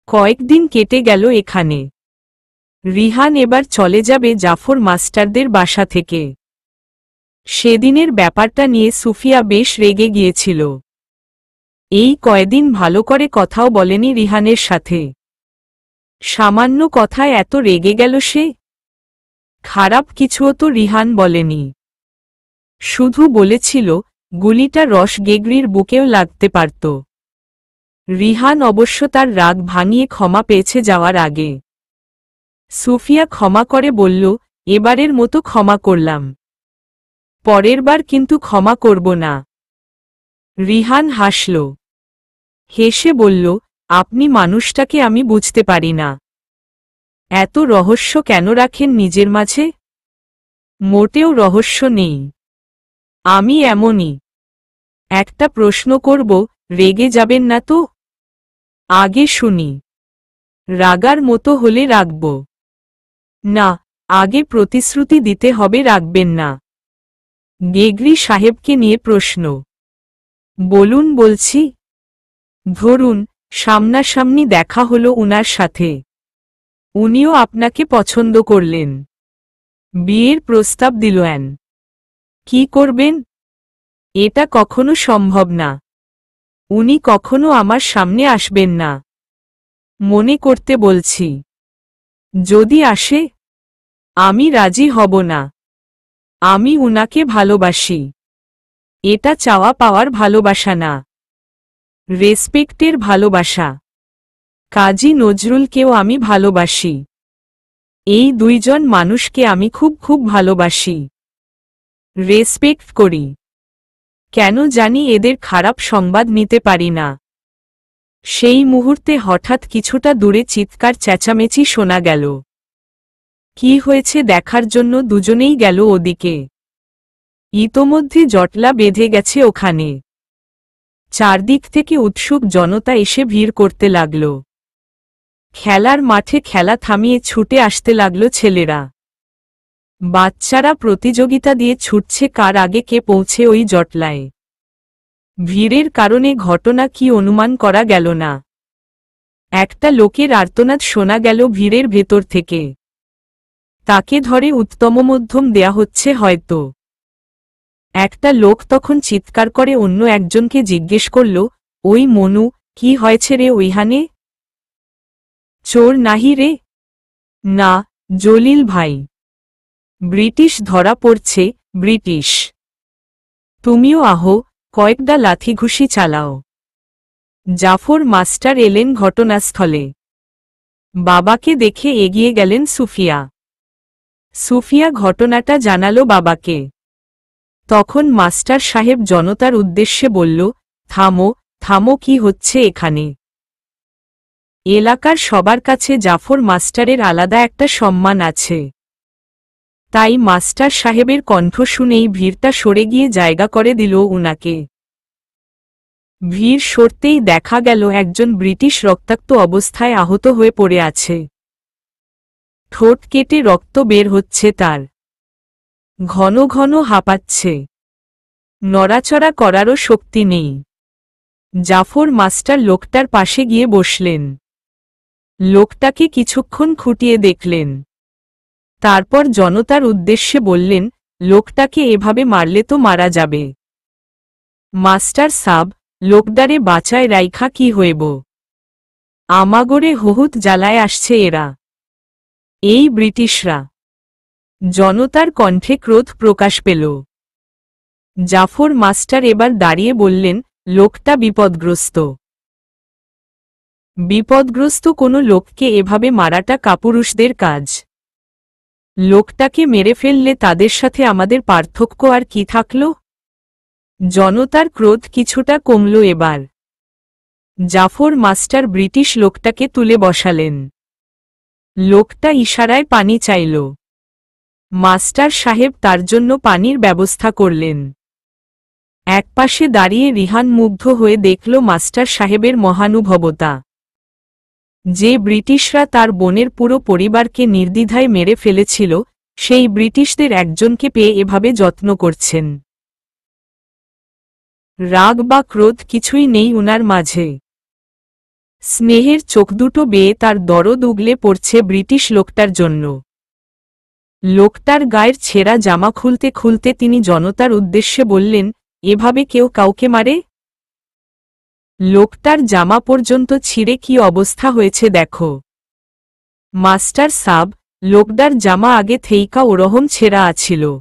A: কয়েকদিন কেটে গেল এখানে। রিহান এবার চলে যাবে জাফর মাস্টারদের বাসা থেকে। সেদিনের ব্যাপারটা নিয়ে সুফিয়া বেশ রেগে গিয়েছিল। এই কয়দিন ভালো করে কথাও বলেনি রিহানের সাথে। সামান্য কথায় এত রেগে গেল সে। খারাপ কিছুও তো রিহান বলেনি, শুধু বলেছিল গুলিটা রস গেগরির বুকেও লাগতে পারত। রিহান অবশ্য তার রাগ ভাঙিয়ে ক্ষমা পেয়েছে যাওয়ার আগে। সুফিয়া ক্ষমা করে বলল, এবারের মতো ক্ষমা করলাম, পরের বার কিন্তু ক্ষমা করব না। রিহান হাসল। হেসে বলল, আপনি মানুষটাকে আমি বুঝতে পারি না। এত রহস্য কেন রাখেন নিজের মাঝে? মোটেও রহস্য নেই, আমি এমনই। একটা প্রশ্ন করব, রেগে যাবেন না তো? আগে শুনি। রাগার মতো হলে রাখব না, আগে প্রতিশ্রুতি দিতে হবে রাখবেন না। গেগরি সাহেবকে নিয়ে প্রশ্ন। বলুন বলছি। ধরুন সামনাসামনি দেখা হলো উনার সাথে, উনিও আপনাকে পছন্দ করলেন, বিয়ের প্রস্তাব দিলেন, কি করবেন? এটা কখনো সম্ভব না। উনি কখনো আমার সামনে আসবেন না। মনে করতে বলছি। যদি আসে, আমি রাজি হব না। আমি উনাকে ভালোবাসি। এটা চাওয়া পাওয়ার ভালোবাসা না, রেসপেক্টের ভালোবাসা। কাজী নজরুলকেও আমি ভালোবাসি। এই দুইজন মানুষকে আমি খুব খুব ভালোবাসি, রেসপেক্ট করি। কেন জানি এদের খারাপ সংবাদ নিতে পারি না। সেই মুহূর্তে হঠাৎ কিছুটা দূরে চিৎকার চেঁচামেচি শোনা গেল। কি হয়েছে দেখার জন্য দুজনেই গেল ওদিকে। ইতোমধ্যে জটলা বেঁধে গেছে ওখানে। চারদিক থেকে উৎসুক জনতা এসে ভিড় করতে লাগল। খেলার মাঠে খেলা থামিয়ে ছুটে আসতে লাগল ছেলেরা। বাচ্চারা প্রতিযোগিতা দিয়ে ছুটছে কার আগে কে পৌঁছে ওই জটলায়। ভিড়ের কারণে ঘটনা কি অনুমান করা গেল না। একটা লোকের আর্তনাদ শোনা গেল ভিড়ের ভেতর থেকে। তাকে ধরে উত্তম মধ্যম দেয়া হচ্ছে হয়তো। একটা লোক তখন চিৎকার করে অন্য একজনকে জিজ্ঞেস করল, ওই মনু, কি হয়েছে রে ওইখানে? চোর নাহি রে? না, জলিল ভাই। ব্রিটিশ ধরা পড়ছে, ব্রিটিশ। তুমিও আহো, কয়েকটা লাথিঘুষি চালাও। জাফর মাস্টার এলেন ঘটনাস্থলে। বাবাকে দেখে এগিয়ে গেলেন সুফিয়া। সুফিয়া ঘটনাটা জানালো বাবাকে। তখন মাস্টার সাহেব জনতার উদ্দেশ্যে বলল, থামো থামো, কি হচ্ছে এখানে? এলাকার সবার কাছে জাফর মাস্টারের আলাদা একটা সম্মান আছে। তাই মাস্টার সাহেবের কণ্ঠ শুনেই ভিড়টা সরে গিয়ে জায়গা করে দিল উনাকে। ভিড় সরতেই দেখা গেল একজন ব্রিটিশ রক্তাক্ত অবস্থায় আহত হয়ে পড়ে আছে। ঠোঁট কেটে রক্ত বের হচ্ছে তার। ঘন ঘন হাঁপাচ্ছে। নড়াচড়া করারও শক্তি নেই। জাফর মাস্টার লোকটার পাশে গিয়ে বসলেন। লোকটাকে কিছুক্ষণ খুঁটিয়ে দেখলেন। তারপর জনতার উদ্দেশ্যে বললেন, লোকটাকে এভাবে মারলে তো মারা যাবে। মাস্টার সাব, লোকদারে বাঁচায় রাইখা কি হইব? আমাগরে বহুত জ্বালায় আসছে এরা, এই ব্রিটিশরা। জনতার কণ্ঠে ক্রোধ প্রকাশ পেল। জাফর মাস্টার এবার দাঁড়িয়ে বললেন, লোকটা বিপদগ্রস্ত। বিপদগ্রস্ত কোনো লোককে এভাবে মারাটা কাপুরুষদের কাজ। লোকটাকে মেরে ফেললে তাদের সাথে আমাদের পার্থক্য আর কি থাকল? জনতার ক্রোধ কিছুটা কমল এবার। জাফর মাস্টার ব্রিটিশ লোকটাকে তুলে বসালেন। লোকটা ইশারায় পানি চাইল। মাস্টার সাহেব তার জন্য পানির ব্যবস্থা করলেন। একপাশে দাঁড়িয়ে রিহান মুগ্ধ হয়ে দেখল মাস্টার সাহেবের মহানুভবতা। যে ব্রিটিশরা তার বোনের পুরো পরিবারকে নির্দ্বিধায় মেরে ফেলেছিল, সেই ব্রিটিশদের একজনকে পেয়ে এভাবে যত্ন করছেন। রাগ বা ক্রোধ কিছুই নেই উনার মাঝে। স্নেহের চোখ দুটো বেয়ে তার দরদ উগলে পড়ছে ব্রিটিশ লোকটার জন্য। লোকটার গায়ের ছেঁড়া জামা খুলতে খুলতে তিনি জনতার উদ্দেশ্যে বললেন, এভাবে কেউ কাউকে মারে? লোকটার জামা পর্যন্ত ছিঁড়ে কি অবস্থা হয়েছে দেখো। মাস্টার সাব, লোকটার জামা আগে থেইকা ওরহম ছেঁড়া আছিল।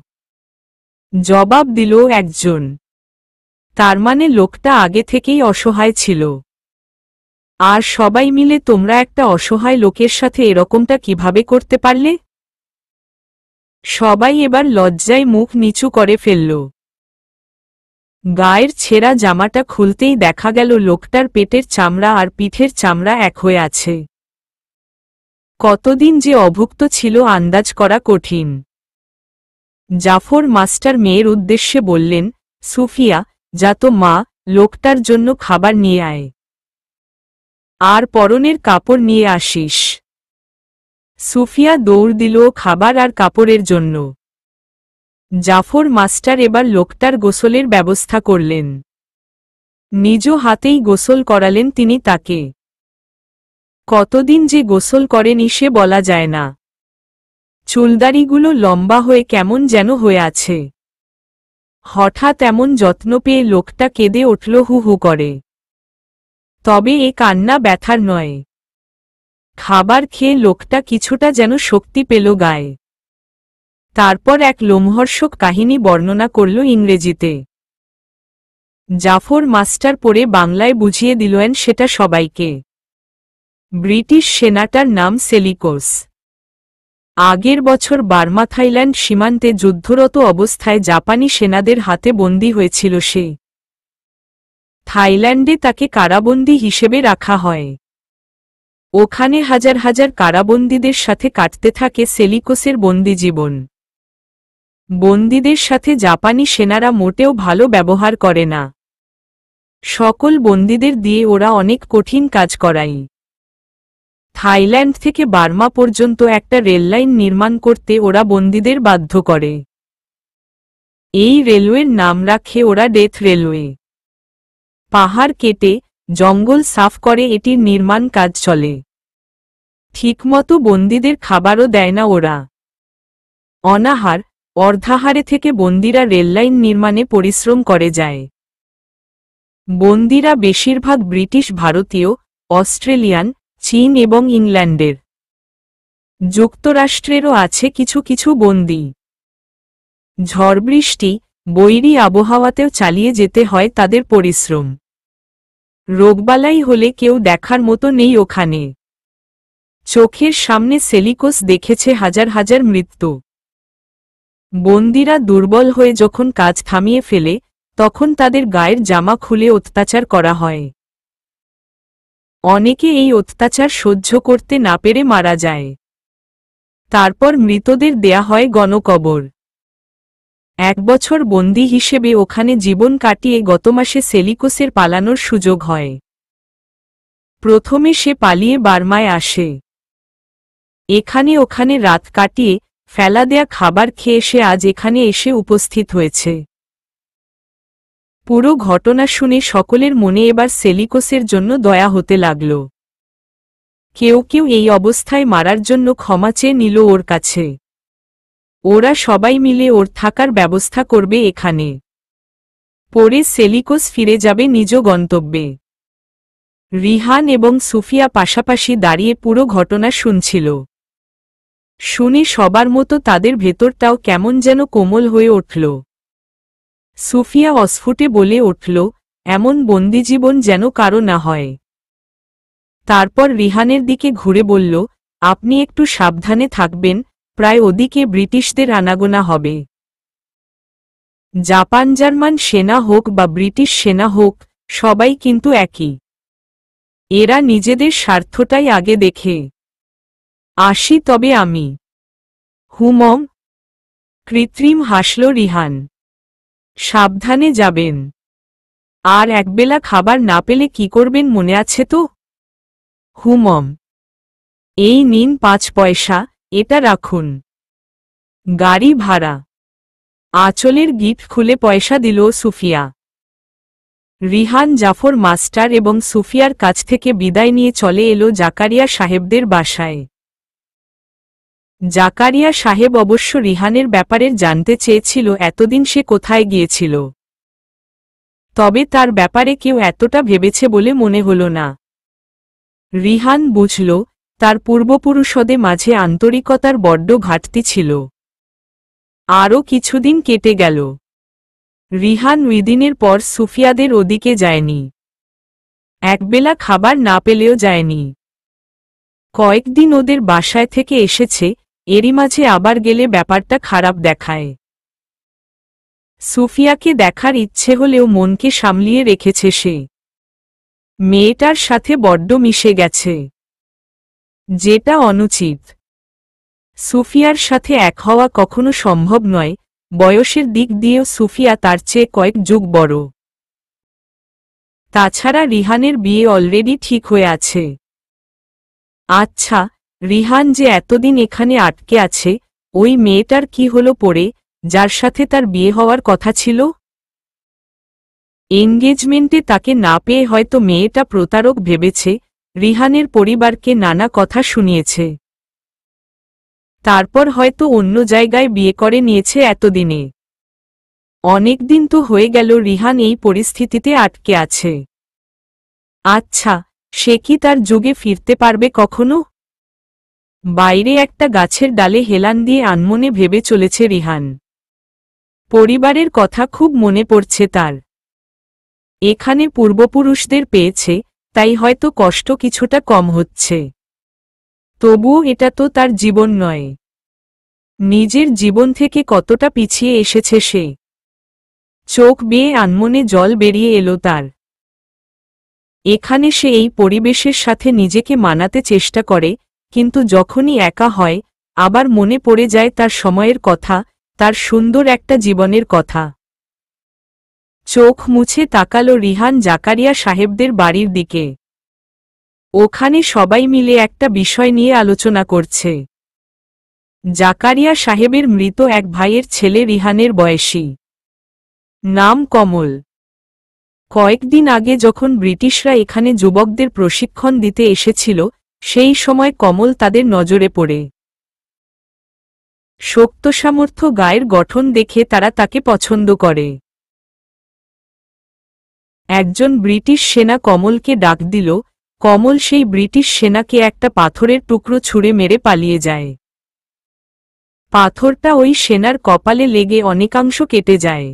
A: জবাব দিল একজন। তার মানে লোকটা আগে থেকেই অসহায় ছিল। আর সবাই মিলে তোমরা একটা অসহায় লোকের সাথে এরকমটা কিভাবে করতে পারলে? সবাই এবার লজ্জায় মুখ নিচু করে ফেলল। গায়ের ছেঁড়া জামাটা খুলতেই দেখা গেল লোকটার পেটের চামড়া আর পিঠের চামড়া এক হয়ে আছে। কতদিন যে অভুক্ত ছিল আন্দাজ করা কঠিন। জাফর মাস্টার মেয়ের উদ্দেশ্যে বললেন, সুফিয়া, যা তো মা, লোকটার জন্য খাবার নিয়ে আয়। আর পরনের কাপড় নিয়ে আসিস। সুফিয়া দৌড় দিল খাবার আর কাপড়ের জন্য। জাফর মাস্টার এবার লোকটার গোসলের ব্যবস্থা করলেন। নিজ হাতেই গোসল করালেন তিনি তাকে। কতদিন যে গোসল করেনি সে বলা যায় না। চুলদাড়িগুলো লম্বা হয়ে কেমন যেন হয়ে আছে। হঠাৎ এমন যত্ন পেয়ে লোকটা কেঁদে উঠল হু হু করে। তবে এ কান্না ব্যথার নয়। খাবার খেয়ে লোকটা কিছুটা যেন শক্তি পেল গায়ে। তারপর এক লোমহর্ষক কাহিনী বর্ণনা করল ইংরেজিতে। জাফর মাস্টার পড়ে বাংলায় বুঝিয়ে দিলেন সেটা সবাইকে। ব্রিটিশ সেনাটার নাম সেলিকোস। আগের বছর বার্মা থাইল্যান্ড সীমান্তে যুদ্ধরত অবস্থায় জাপানি সেনাদের হাতে বন্দী হয়েছিল সে। থাইল্যান্ডে তাকে কারাবন্দী হিসেবে রাখা হয়। ওখানে হাজার হাজার কারাবন্দীদের সাথে কাটতে থাকে সেলিকোসের বন্দী জীবন। বন্দীদের সাথে জাপানি সেনারা মোটেও ভালো ব্যবহার করে না। সকল বন্দীদের দিয়ে ওরা অনেক কঠিন কাজ করায়। থাইল্যান্ড থেকে বার্মা পর্যন্ত একটা রেললাইন নির্মাণ করতে ওরা বন্দীদের বাধ্য করে। এই রেলওয়ের নাম রাখে ওরা ডেথ রেলওয়ে। পাহাড় কেটে জঙ্গল সাফ করে এটির নির্মাণ কাজ চলে। ঠিকমতো বন্দীদের খাবারও দেয় না ওরা। অনাহার, অর্ধাহারে থেকে বন্দীরা রেললাইন নির্মাণে পরিশ্রম করে যায়। বন্দীরা বেশিরভাগ ব্রিটিশ, ভারতীয়, অস্ট্রেলিয়ান, চীন এবং ইংল্যান্ডের। যুক্তরাষ্ট্রেরও আছে কিছু কিছু বন্দী। ঝড়বৃষ্টি, বৈরী আবহাওয়াতেও চালিয়ে যেতে হয় তাদের পরিশ্রম। রোগবালাই হলে কেউ দেখার মতো নেই ওখানে। চোখের সামনে সেলিকোস দেখেছে হাজার হাজার মৃত্যু। বন্দীরা দুর্বল হয়ে যখন কাজ থামিয়ে ফেলে, তখন তাদের গায়ের জামা খুলে অত্যাচার করা হয়। অনেকে এই অত্যাচার সহ্য করতে না পেরে মারা যায়। তারপর মৃতদের দেয়া হয় গণকবর। 1 বছর বন্দী হিসেবে ওখানে জীবন কাটিয়ে গত মাসে সেলিকোসের পালানোর সুযোগ হয়। প্রথমে সে পালিয়ে বার্মায় আসে। এখানে ওখানে রাত কাটিয়ে ফেলা দেয়া খাবার খেয়ে সে আজ এখানে এসে উপস্থিত হয়েছে। পুরো ঘটনা শুনে সকলের মনে এবার সেলিকোসের জন্য দয়া হতে লাগল। কেউ কেউ এই অবস্থায় মারার জন্য ক্ষমা চেয়ে নিল ওর কাছে। ওরা সবাই মিলে ওর থাকার ব্যবস্থা করবে এখানে। পরে সেলিকোস ফিরে যাবে নিজ গন্তব্যে। রিহান এবং সুফিয়া পাশাপাশি দাঁড়িয়ে পুরো ঘটনা শুনছিল। শুনে সবার মতো তাদের ভেতরটাও কেমন যেন কোমল হয়ে উঠল। সুফিয়া অস্ফুটে বলে উঠল, এমন বন্দিজীবন যেন কারো না হয়। তারপর রিহানের দিকে ঘুরে বলল, আপনি একটু সাবধানে থাকবেন, প্রায় ওদিকে ব্রিটিশদের আনাগোনা হবে। জাপান জার্মান সেনা হোক বা ব্রিটিশ সেনা হোক, সবাই কিন্তু একই। এরা নিজেদের স্বার্থটাই আগে দেখে। আসি তবে আমি। হুমম। কৃত্রিম হাসল রিহান। সাবধানে যাবেন। আর একবেলা খাবার না পেলে কি করবেন মনে আছে তো? হুমম। এই নিন 5 পয়সা, এটা রাখুন। গাড়ি ভাড়া। আঁচলের গিট খুলে পয়সা দিল সুফিয়া। রিহান জাফর মাস্টার এবং সুফিয়ার কাছ থেকে বিদায় নিয়ে চলে এলো জাকারিয়া সাহেবদের বাসায়। জাকারিয়া সাহেব অবশ্য রিহানের ব্যাপারে জানতে চেয়েছিল এতদিন সে কোথায় গিয়েছিল। তবে তার ব্যাপারে কেউ এতটা ভেবেছে বলে মনে হল না। রিহান বুঝল, তার পূর্বপুরুষদের মাঝে আন্তরিকতার বড্ড ঘাটতি ছিল। আরও কিছুদিন কেটে গেল। রিহান উইদিনের পর সুফিয়াদের ওদিকে যায়নি। একবেলা খাবার না পেলেও যায়নি। কয়েকদিন ওদের বাসায় থেকে এসেছে, এরই মাঝে আবার গেলে ব্যাপারটা খারাপ দেখায়। সুফিয়াকে দেখার ইচ্ছে হলেও মনকে সামলিয়ে রেখেছে সে। মেয়েটার সাথে বড্ড মিশে গেছে, যেটা অনুচিত। সুফিয়ার সাথে এক হওয়া কখনো সম্ভব নয়, বয়সের দিক দিয়েও সুফিয়া তার চেয়ে কয়েক যুগ বড়। তাছাড়া রিহানের বিয়ে অলরেডি ঠিক হয়ে আছে। আচ্ছা, রিহান যে এতদিন এখানে আটকে আছে, ওই মেয়েটার কি হলো পরে, যার সাথে তার বিয়ে হওয়ার কথা ছিল? এনগেজমেন্টে তাকে না পেয়ে হয়তো মেয়েটা প্রতারক ভেবেছে, রিহানের পরিবারকে নানা কথা শুনিয়েছে। তারপর হয়তো অন্য জায়গায় বিয়ে করে নিয়েছে এতদিনে। অনেকদিন তো হয়ে গেল রিহান এই পরিস্থিতিতে আটকে আছে। আচ্ছা, সে কি তার যুগে ফিরতে পারবে কখনো? বাইরে একটা গাছের ডালে হেলান দিয়ে আনমনে ভেবে চলেছে রিহান। পরিবারের কথা খুব মনে পড়ছে তার। এখানে পূর্বপুরুষদের পেয়েছে, তাই হয়তো কষ্ট কিছুটা কম হচ্ছে। তবুও এটা তো তার জীবন নয়। নিজের জীবন থেকে কতটা পিছিয়ে এসেছে সে। চোখ বেয়ে আনমনে জল বেরিয়ে এলো তার। এখানে সে এই পরিবেশের সাথে নিজেকে মানাতে চেষ্টা করে, কিন্তু যখনই একা হয়, আবার মনে পড়ে যায় তার সময়ের কথা, তার সুন্দর একটা জীবনের কথা। চোখ মুছে তাকালো রিহান জাকারিয়া সাহেবদের বাড়ির দিকে। ওখানে সবাই মিলে একটা বিষয় নিয়ে আলোচনা করছে। জাকারিয়া সাহেবের মৃত এক ভাইয়ের ছেলে রিহানের বয়সী। নাম কমল। কয়েকদিন আগে যখন ব্রিটিশরা এখানে যুবকদের প্রশিক্ষণ দিতে এসেছিল, সেই সময় কমল তাদের নজরে পড়ে। শক্ত সামর্থ্য গায়ের গঠন দেখে তারা তাকে পছন্দ করে। একজন ব্রিটিশ সেনা কমলকে ডাক দিল। কমল সেই ব্রিটিশ সেনাকে একটা পাথরের টুকরো ছুঁড়ে মেরে পালিয়ে যায়। পাথরটা ওই সেনার কপালে লেগে অনেকাংশ কেটে যায়।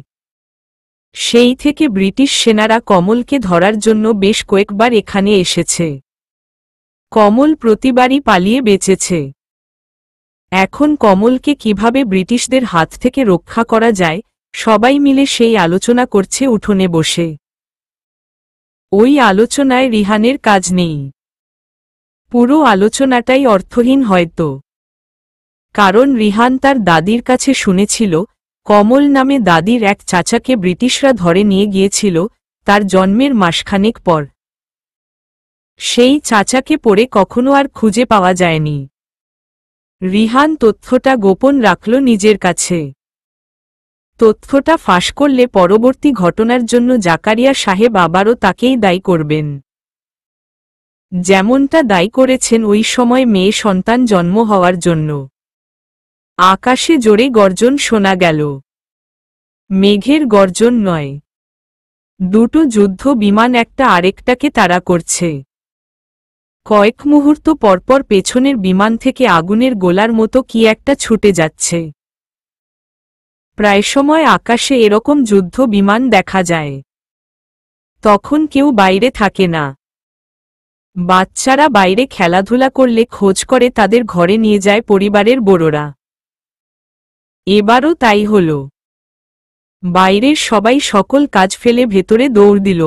A: সেই থেকে ব্রিটিশ সেনারা কমলকে ধরার জন্য বেশ কয়েকবার এখানে এসেছে। কমল প্রতিবারই পালিয়ে বেঁচেছে। এখন কমলকে কিভাবে ব্রিটিশদের হাত থেকে রক্ষা করা যায়, সবাই মিলে সেই আলোচনা করছে উঠোনে বসে। ওই আলোচনায় রিহানের কাজ নেই। পুরো আলোচনাটাই অর্থহীন হয়তো, কারণ রিহান তার দাদির কাছে শুনেছিল কমল নামে দাদির এক চাচাকে ব্রিটিশরা ধরে নিয়ে গিয়েছিল তার জন্মের মাসখানেক পর। সেই চাচাকে পরে কখনো আর খুঁজে পাওয়া যায়নি। রিহান তথ্যটা গোপন রাখল নিজের কাছে। তথ্যটা ফাঁস করলে পরবর্তী ঘটনার জন্য জাকারিয়া সাহেব আবারও তাকেই দায়ী করবেন, যেমনটা দায়ী করেছেন ওই সময় মেয়ে সন্তান জন্ম হওয়ার জন্য। আকাশে জোরে গর্জন শোনা গেল। মেঘের গর্জন নয়, দুটো যুদ্ধ বিমান একটা আরেকটাকে তাড়া করছে। কয়েক মুহূর্ত পরপর পেছনের বিমান থেকে আগুনের গোলার মতো কি একটা ছুটে যাচ্ছে। প্রায় সময় আকাশে এরকম যুদ্ধ বিমান দেখা যায়। তখন কেউ বাইরে থাকে না। বাচ্চারা বাইরে খেলাধুলা করলে খোঁজ করে তাদের ঘরে নিয়ে যায় পরিবারের বড়রা। এবারও তাই হল। বাইরের সবাই সকল কাজ ফেলে ভেতরে দৌড় দিল।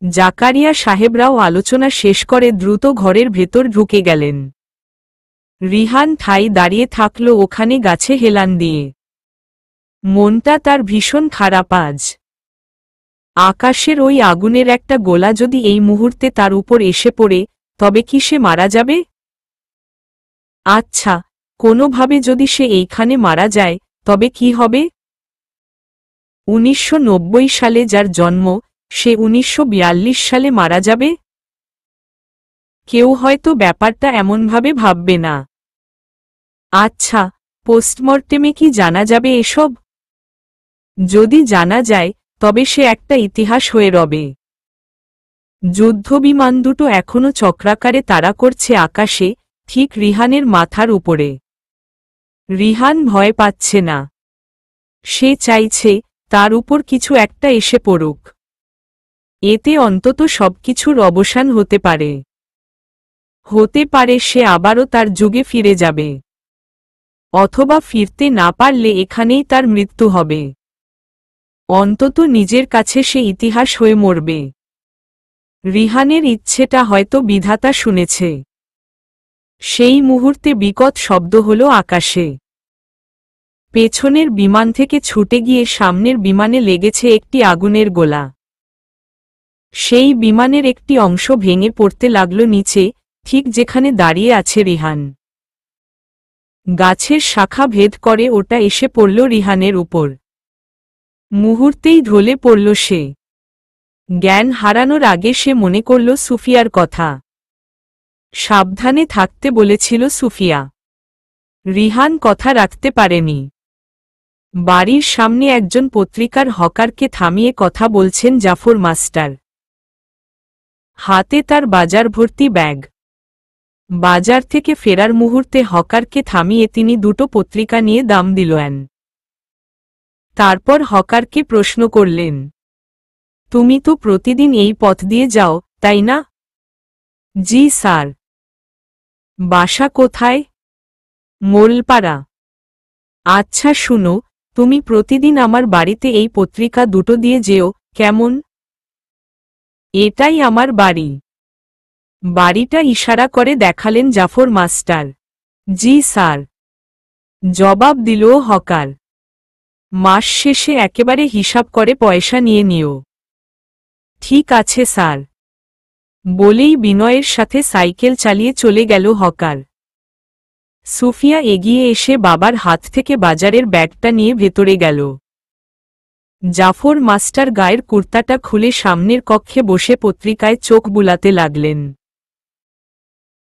A: জাকারিয়া সাহেবরাও আলোচনা শেষ করে দ্রুত ঘরের ভেতর ঢুকে গেলেন। রিহান ঠাই দাঁড়িয়ে থাকল ওখানে গাছে হেলান দিয়ে। মনটা তার ভীষণ খারাপ আজ। আকাশের ওই আগুনের একটা গোলা যদি এই মুহূর্তে তার উপর এসে পড়ে, তবে কি সে মারা যাবে? আচ্ছা, কোনোভাবে যদি সে এইখানে মারা যায়, তবে কি হবে? 1990 সালে যার জন্ম, সে 1942 সালে মারা যাবে? কেউ হয়তো ব্যাপারটা এমনভাবে ভাববে না। আচ্ছা, পোস্টমর্টেমে কি জানা যাবে এসব? যদি জানা যায়, তবে সে একটা ইতিহাস হয়ে রবে। যুদ্ধবিমান দুটো এখনো চক্রাকারে তাড়া করছে আকাশে, ঠিক রিহানের মাথার উপরে। রিহান ভয় পাচ্ছে না। সে চাইছে তার উপর কিছু একটা এসে পড়ুক। এতে অন্তত সবকিছুর অবসান হতে পারে। হতে পারে সে আবারও তার যুগে ফিরে যাবে। অথবা ফিরতে না পারলে এখানেই তার মৃত্যু হবে। অন্তত নিজের কাছে সে ইতিহাস হয়ে মরবে। রিহানের ইচ্ছেটা হয়তো বিধাতা শুনেছে। সেই মুহূর্তে বিকট শব্দ হল আকাশে। পেছনের বিমান থেকে ছুটে গিয়ে সামনের বিমানে লেগেছে একটি আগুনের গোলা। সেই বিমানের একটি অংশ ভেঙে পড়তে লাগল নিচে, ঠিক যেখানে দাঁড়িয়ে আছে রিহান। গাছের শাখা ভেদ করে ওটা এসে পড়ল রিহানের উপর। মুহূর্তেই ঢলে পড়ল সে। জ্ঞান হারানোর আগে সে মনে করল সুফিয়ার কথা। সাবধানে থাকতে বলেছিল সুফিয়া। রিহান কথা রাখতে পারেনি। বাড়ির সামনে একজন পত্রিকার হকারকে থামিয়ে কথা বলছেন জাফর মাস্টার। হাতে তার বাজার ভর্তি ব্যাগ। বাজার থেকে ফেরার মুহূর্তে হকারকে থামিয়ে তিনি দুটো পত্রিকা নিয়ে দাম দিলেন। তারপর হকারকে প্রশ্ন করলেন, তুমি তো প্রতিদিন এই পথ দিয়ে যাও, তাই না? জি স্যার। বাসা কোথায়? মোলপাড়া। আচ্ছা শুনো, তুমি প্রতিদিন আমার বাড়িতে এই পত্রিকা দুটো দিয়ে যেও, কেমন? এটাই আমার বাড়ি। বাড়িটা ইশারা করে দেখালেন জাফর মাস্টার। জি স্যার, জবাব দিল হকার। মাস শেষে একেবারে হিসাব করে পয়সা নিয়ে নিও। ঠিক আছে স্যার, বলেই বিনয়ের সাথে সাইকেল চালিয়ে চলে গেল হকার। সুফিয়া এগিয়ে এসে বাবার হাত থেকে বাজারের ব্যাগটা নিয়ে ভেতরে গেল। জাফর মাস্টার গায়ের কুর্তাটা খুলে সামনের কক্ষে বসে পত্রিকায় চোখ বুলাতে লাগলেন।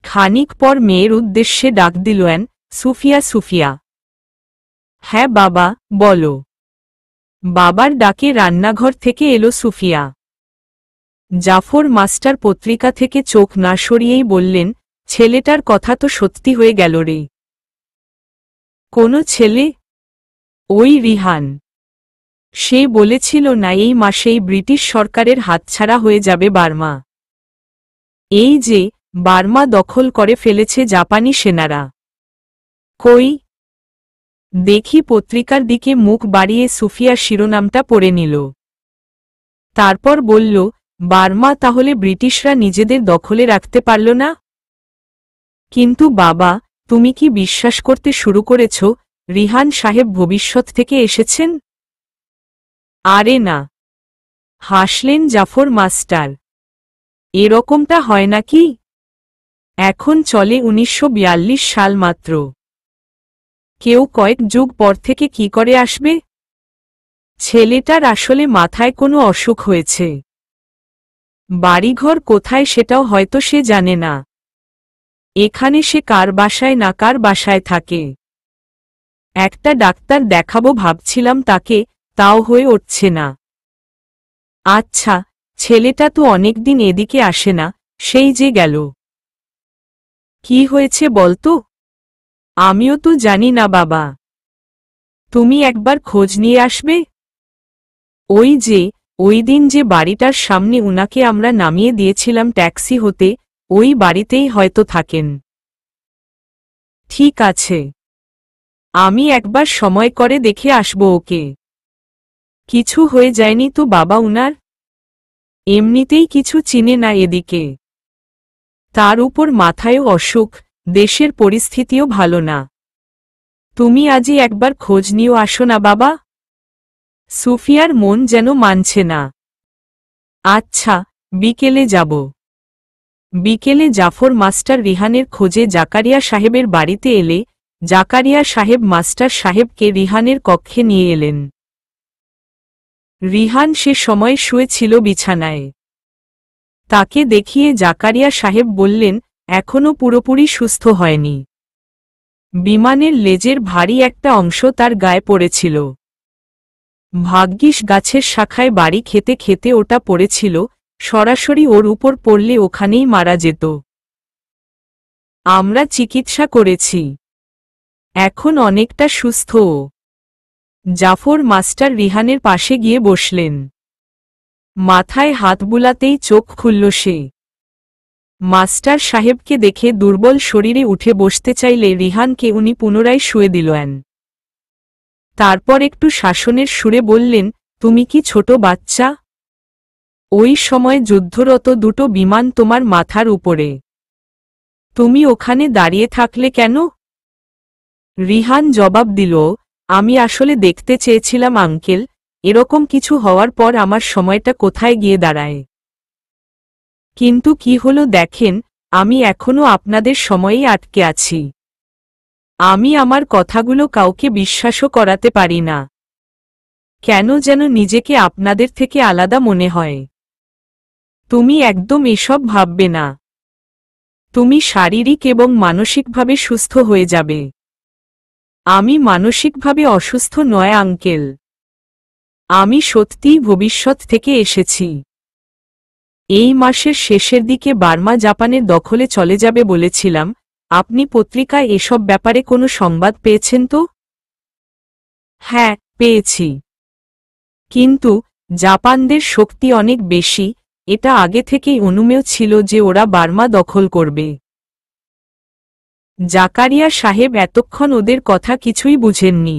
A: খানিক পর মেয়ের উদ্দেশ্যে ডাক দিলেন, সুফিয়া সুফিয়া। হ্যাঁ বাবা, বলো। বাবার ডাকে রান্নাঘর থেকে এলো সুফিয়া। জাফর মাস্টার পত্রিকা থেকে চোখ না সরিয়েই বললেন, ছেলেটার কথা তো সত্যি হয়ে গেল রে। কোনো ছেলে? ওই রিহান। সে বলেছিল না এই মাসেই ব্রিটিশ সরকারের হাতছাড়া হয়ে যাবে বার্মা। এই যে, বার্মা দখল করে ফেলেছে জাপানি সেনারা। কই দেখি পত্রিকার দিকে মুখ বাড়িয়ে সুফিয়া শিরোনামটা পড়ে নিল। তারপর বলল, বার্মা তাহলে ব্রিটিশরা নিজেদের দখলে রাখতে পারল না? কিন্তু বাবা, তুমি কি বিশ্বাস করতে শুরু করেছ রিহান সাহেব ভবিষ্যৎ থেকে এসেছেন? আরে না, হাসলেন জাফর মাস্টার। এরকমটা হয় নাকি? এখন চলে 1942 সাল মাত্র। কেউ কয়েক যুগ পর থেকে কি করে আসবে? ছেলেটার আসলে মাথায় কোনো অসুখ হয়েছে। বাড়িঘর কোথায় সেটাও হয়তো সে জানে না। এখানে সে কার বাসায় না কার বাসায় থাকে। একটা ডাক্তার দেখাবো ভাবছিলাম তাকে, তাও হয়ে উঠছে না। আচ্ছা, ছেলেটা তো অনেকদিন এদিকে আসে না, সেই যে গেল। কি হয়েছে বলতো? আমিও তো জানি না বাবা। তুমি একবার খোঁজ নিয়ে আসবে? ওই দিন যে বাড়িটার সামনে উনাকে আমরা নামিয়ে দিয়েছিলাম ট্যাক্সি হতে, ওই বাড়িতেই হয়তো থাকেন। ঠিক আছে, আমি একবার সময় করে দেখে আসব ওকে। কিছু হয়ে যায়নি তো বাবা উনার? এমনিতেই কিছু চিনে না এদিকে। তার উপর মাথায়ও অসুখ, দেশের পরিস্থিতিও ভালো না। তুমি আজই একবার খোঁজ নিয়েও আসো না বাবা। সুফিয়ার মন যেন মানছে না। আচ্ছা, বিকেলে যাব। বিকেলে জাফর মাস্টার রিহানের খোঁজে জাকারিয়া সাহেবের বাড়িতে এলে জাকারিয়া সাহেব মাস্টার সাহেবকে রিহানের কক্ষে নিয়ে এলেন। রিহান সে সময় শুয়েছিল বিছানায়। তাকে দেখিয়ে জাকারিয়া সাহেব বললেন, এখনও পুরোপুরি সুস্থ হয়নি। বিমানের লেজের ভারী একটা অংশ তার গায়ে পড়েছিল। ভাগ্যিস গাছের শাখায় বাড়ি খেতে খেতে ওটা পড়েছিল, সরাসরি ওর উপর পড়লে ওখানেই মারা যেত। আমরা চিকিৎসা করেছি, এখন অনেকটা সুস্থ ও। জাফর মাস্টার রিহানের পাশে গিয়ে বসলেন। মাথায় হাত বুলাতেই চোখ খুলল সে। মাস্টার সাহেবকে দেখে দুর্বল শরীরে উঠে বসতে চাইলে রিহানকে উনি পুনরায় শুয়ে দিলেন। তারপর একটু শাসনের সুরে বললেন, তুমি কি ছোট বাচ্চা? ওই সময় যুদ্ধরত দুটো বিমান তোমার মাথার উপরে। তুমি ওখানে দাঁড়িয়ে থাকলে কেন? রিহান জবাব দিল, আমি আসলে দেখতে চেয়েছিলাম আঙ্কেল, এরকম কিছু হওয়ার পর আমার সময়টা কোথায় গিয়ে দাঁড়ায়। কিন্তু কি হলো দেখেন, আমি এখনো আপনাদের সময়েই আটকে আছি। আমি আমার কথাগুলো কাউকে বিশ্বাসও করাতে পারি না। কেন যেন নিজেকে আপনাদের থেকে আলাদা মনে হয়। তুমি একদম এসব ভাববে না। তুমি শারীরিক এবং মানসিকভাবে সুস্থ হয়ে যাবে। আমি মানসিকভাবে অসুস্থ নয় আঙ্কেল। আমি সত্যিই ভবিষ্যৎ থেকে এসেছি। এই মাসের শেষের দিকে বার্মা জাপানের দখলে চলে যাবে বলেছিলাম, আপনি পত্রিকায় এসব ব্যাপারে কোনো সংবাদ পেয়েছেন তো? হ্যাঁ, পেয়েছি। কিন্তু জাপানদের শক্তি অনেক বেশি, এটা আগে থেকেই অনুমেয় ছিল যে ওরা বার্মা দখল করবে। জাকারিয়া সাহেব এতক্ষণ ওদের কথা কিছুই বুঝেননি।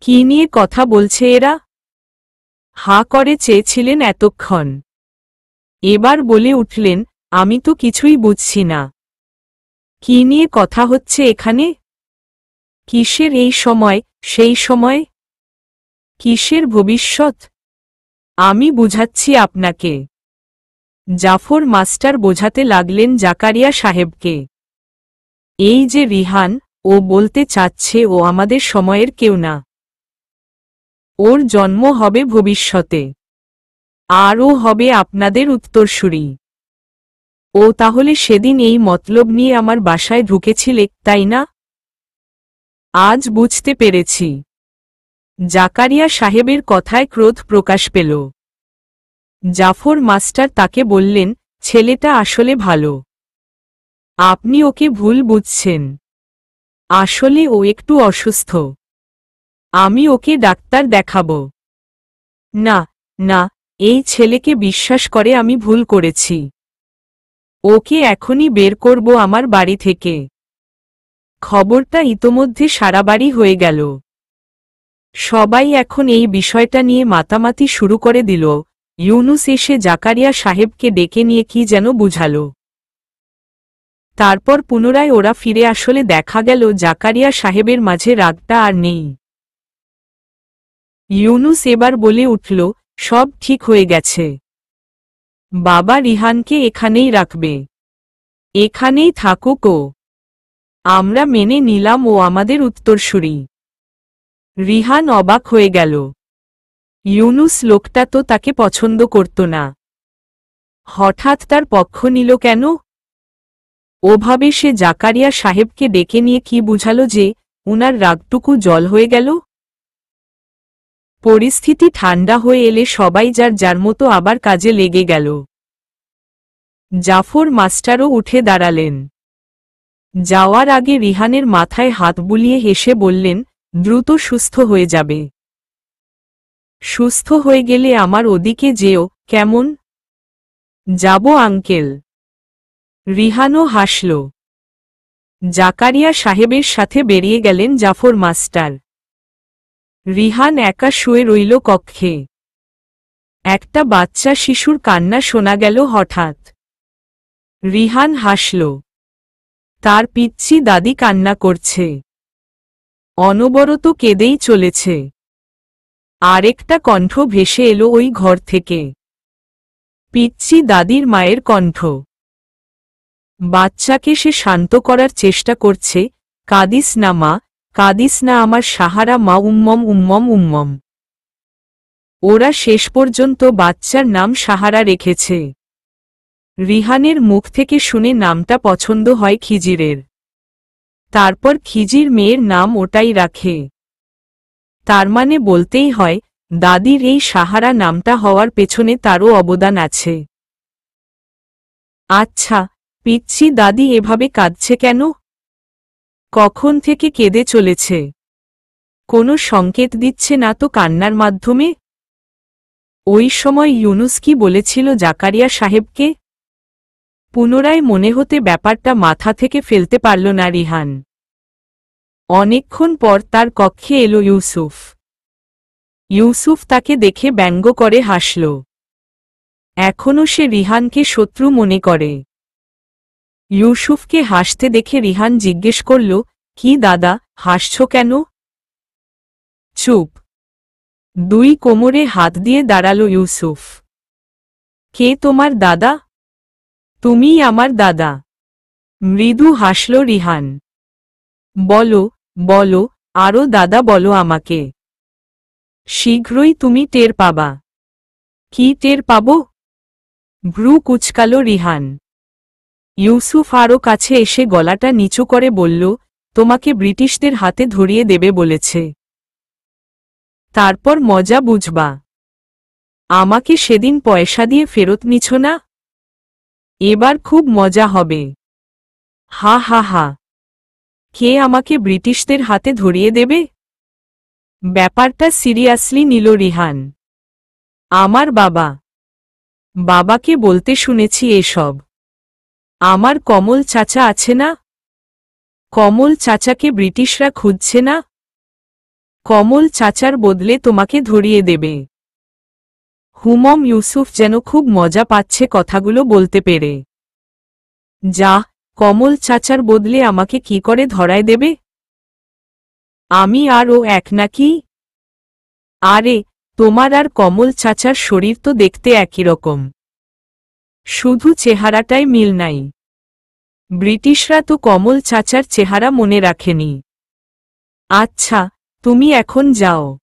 A: কি নিয়ে কথা বলছে এরা? হাঁ করে চেয়েছিলেন এতক্ষণ। এবার বলে উঠলেন, আমি তো কিছুই বুঝছি না। কি নিয়ে কথা হচ্ছে এখানে? কিসের এই সময়, সেই সময়? কিসের ভবিষ্যৎ? আমি বুঝাচ্ছি আপনাকে। জাফর মাস্টার বোঝাতে লাগলেন জাকারিয়া সাহেবকে। এই যে রিহান, ও বলতে চাচ্ছে ও আমাদের সময়ের কেউ না। ওর জন্ম হবে ভবিষ্যতে। আর ও হবে আপনাদের উত্তরসূরি। ও তাহলে সেদিন এই মতলব নিয়ে আমার বাসায় ঢুকেছিলে, তাই না? আজ বুঝতে পেরেছি। জাকারিয়া সাহেবের কথায় ক্রোধ প্রকাশ পেল। জাফর মাস্টার তাকে বললেন, ছেলেটা আসলে ভালো। আপনি ওকে ভুল বুঝছেন। আসলে ও একটু অসুস্থ। আমি ওকে ডাক্তার দেখাব। না, না, এই ছেলেকে বিশ্বাস করে আমি ভুল করেছি। ওকে এখনই বের করব আমার বাড়ি থেকে। খবরটা ইতোমধ্যে সারা বাড়ি হয়ে গেল। সবাই এখন এই বিষয়টা নিয়ে মাতামাতি শুরু করে দিল। ইউনুস এসে জাকারিয়া সাহেবকে ডেকে নিয়ে কি যেন বুঝাল। তারপর পুনরায় ওরা ফিরে আসলে দেখা গেল জাকারিয়া সাহেবের মাঝে রাগটা আর নেই। ইউনুস এবার বলে উঠল, সব ঠিক হয়ে গেছে। বাবা রিহানকে এখানেই রাখবে। এখানেই থাকুক ও। আমরা মেনে নিলাম ও আমাদের উত্তরসূরি। রিহান অবাক হয়ে গেল। ইউনুস লোকটা তো তাকে পছন্দ করত না। হঠাৎ তার পক্ষ নিল কেন? ওভাবে সে জাকারিয়া সাহেবকে ডেকে নিয়ে কি বুঝালো যে উনার রাগটুকু জল হয়ে গেল? পরিস্থিতি ঠান্ডা হয়ে এলে সবাই যার যার মতো আবার কাজে লেগে গেল। জাফর মাস্টারও উঠে দাঁড়ালেন। যাওয়ার আগে রিহানের মাথায় হাত বুলিয়ে হেসে বললেন, দ্রুত সুস্থ হয়ে যাবে। সুস্থ হয়ে গেলে আমার ওদিকে যেও, কেমন? যাব আঙ্কেল। রিহানও হাসল। জাকারিয়া সাহেবের সাথে বেরিয়ে গেলেন জাফর মাস্টার। রিহান একা শুয়ে রইল কক্ষে। একটা বাচ্চা শিশুর কান্না শোনা গেল হঠাৎ। রিহান হাসল। তার পিচ্চি দাদি কান্না করছে। অনবরত কেঁদেই চলেছে। আরেকটা কণ্ঠ ভেসে এলো ওই ঘর থেকে। পিচ্চি দাদির মায়ের কণ্ঠ। বাচ্চাকে সে শান্ত করার চেষ্টা করছে, কাঁদিস না মা, কাঁদিস না আমার সাহারা মা, উম্মম উম্মম উম্মম। ওরা শেষ পর্যন্ত বাচ্চার নাম সাহারা রেখেছে। রিহানের মুখ থেকে শুনে নামটা পছন্দ হয় খিজিরের। তারপর খিজির মেয়ের নাম ওটাই রাখে। তার মানে বলতেই হয় দাদির এই সাহারা নামটা হওয়ার পেছনে তারও অবদান আছে। আচ্ছা, পিচ্চি দাদি এভাবে কাঁদছে কেন? কখন থেকে কেঁদে চলেছে? কোনো সংকেত দিচ্ছে না তো কান্নার মাধ্যমে? ওই সময় ইউনুস কি বলেছিল জাকারিয়া সাহেবকে? পুনরায় মনে হতে ব্যাপারটা মাথা থেকে ফেলতে পারল না রিহান। অনেকক্ষণ পর তার কক্ষে এলো ইউসুফ। ইউসুফ তাকে দেখে ব্যঙ্গ করে হাসল। এখনও সে রিহানকে শত্রু মনে করে। ইউসুফকে হাসতে দেখে রিহান জিজ্ঞেস করল, কি দাদা, হাসছ কেন? চুপ। দুই কোমরে হাত দিয়ে দাঁড়াল ইউসুফ। কে তোমার দাদা? তুমিই আমার দাদা। মৃদু হাসল রিহান। বলো, বলো, আরও দাদা বলো আমাকে। শীঘ্রই তুমি টের পাবা। কি টের পাব? ভ্রু কুচকাল রিহান। ইউসুফ আরও কাছে এসে গলাটা নিচু করে বলল, তোমাকে ব্রিটিশদের হাতে ধরিয়ে দেবে বলেছে। তারপর মজা বুঝবা। আমাকে সেদিন পয়সা দিয়ে ফেরত নিছ না? এবার খুব মজা হবে। হা হা হা। কে আমাকে ব্রিটিশদের হাতে ধরিয়ে দেবে? ব্যাপারটা সিরিয়াসলি নিল রিহান। আমার বাবা। বাবাকে বলতে শুনেছি এসব। আমার কমল চাচা আছে না? কমল চাচাকে ব্রিটিশরা খুঁজছে না? কমল চাচার বদলে তোমাকে ধরিয়ে দেবে। হুমম ইউসুফ যেন খুব মজা পাচ্ছে কথাগুলো বলতে পেরে। যা, কমল চাচার বদলে আমাকে কি করে ধরায় দেবে? আমি আর ও এক নাকি? আরে, তোমার আর কমল চাচার শরীর তো দেখতে একই রকম। শুধু চেহারাটাই মিল নাই। ব্রিটিশরা তো কমল চাচার চেহারা মনে রাখেনি। আচ্ছা, তুমি এখন যাও।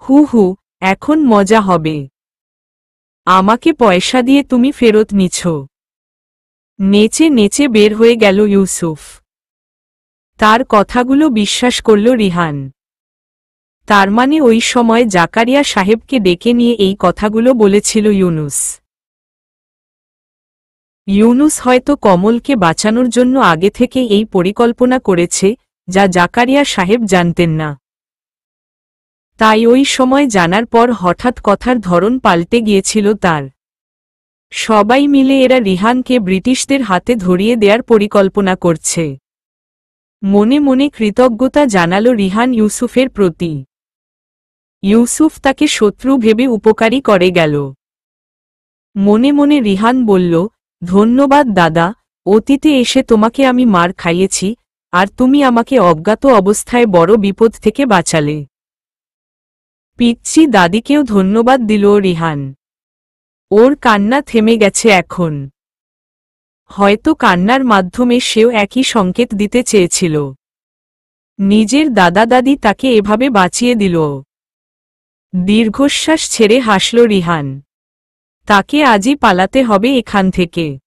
A: হু হু, এখন মজা হবে। আমাকে পয়সা দিয়ে তুমি ফেরত নিছ। নেচে নেচে বের হয়ে গেল ইউসুফ। তার কথাগুলো বিশ্বাস করল রিহান। তার মানে ওই সময় জাকারিয়া সাহেবকে ডেকে নিয়ে এই কথাগুলো বলেছিল ইউনুস। ইউনুস হয়তো কমলকে বাঁচানোর জন্য আগে থেকে এই পরিকল্পনা করেছে, যা জাকারিয়া সাহেব জানতেন না। তাই ওই সময় জানার পর হঠাৎ কথার ধরন পাল্টে গিয়েছিল তার। সবাই মিলে এরা রিহানকে ব্রিটিশদের হাতে ধরিয়ে দেওয়ার পরিকল্পনা করছে। মনে মনে কৃতজ্ঞতা জানাল রিহান ইউসুফের প্রতি। ইউসুফ তাকে শত্রু ভেবে উপকারী করে গেল। মনে মনে রিহান বলল, ধন্যবাদ দাদা, অতীতে এসে তোমাকে আমি মার খাইয়েছি, আর তুমি আমাকে অজ্ঞাত অবস্থায় বড় বিপদ থেকে বাঁচালে। পিচ্চি দাদিকেও ধন্যবাদ দিল রিহান। ওর কান্না থেমে গেছে এখন। হয়তো কান্নার মাধ্যমে সেও একই সংকেত দিতে চেয়েছিল। নিজের দাদা দাদি তাকে এভাবে বাঁচিয়ে দিল। দীর্ঘশ্বাস ছেড়ে হাসল রিহান। তাকে আজই পালাতে হবে এখান থেকে।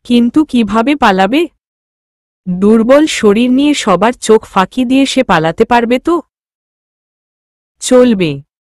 A: কিন্তু কিভাবে পালাবে? দুর্বল শরীর নিয়ে সবার চোখ ফাঁকি দিয়ে সে পালাতে পারবে তো? চলবে।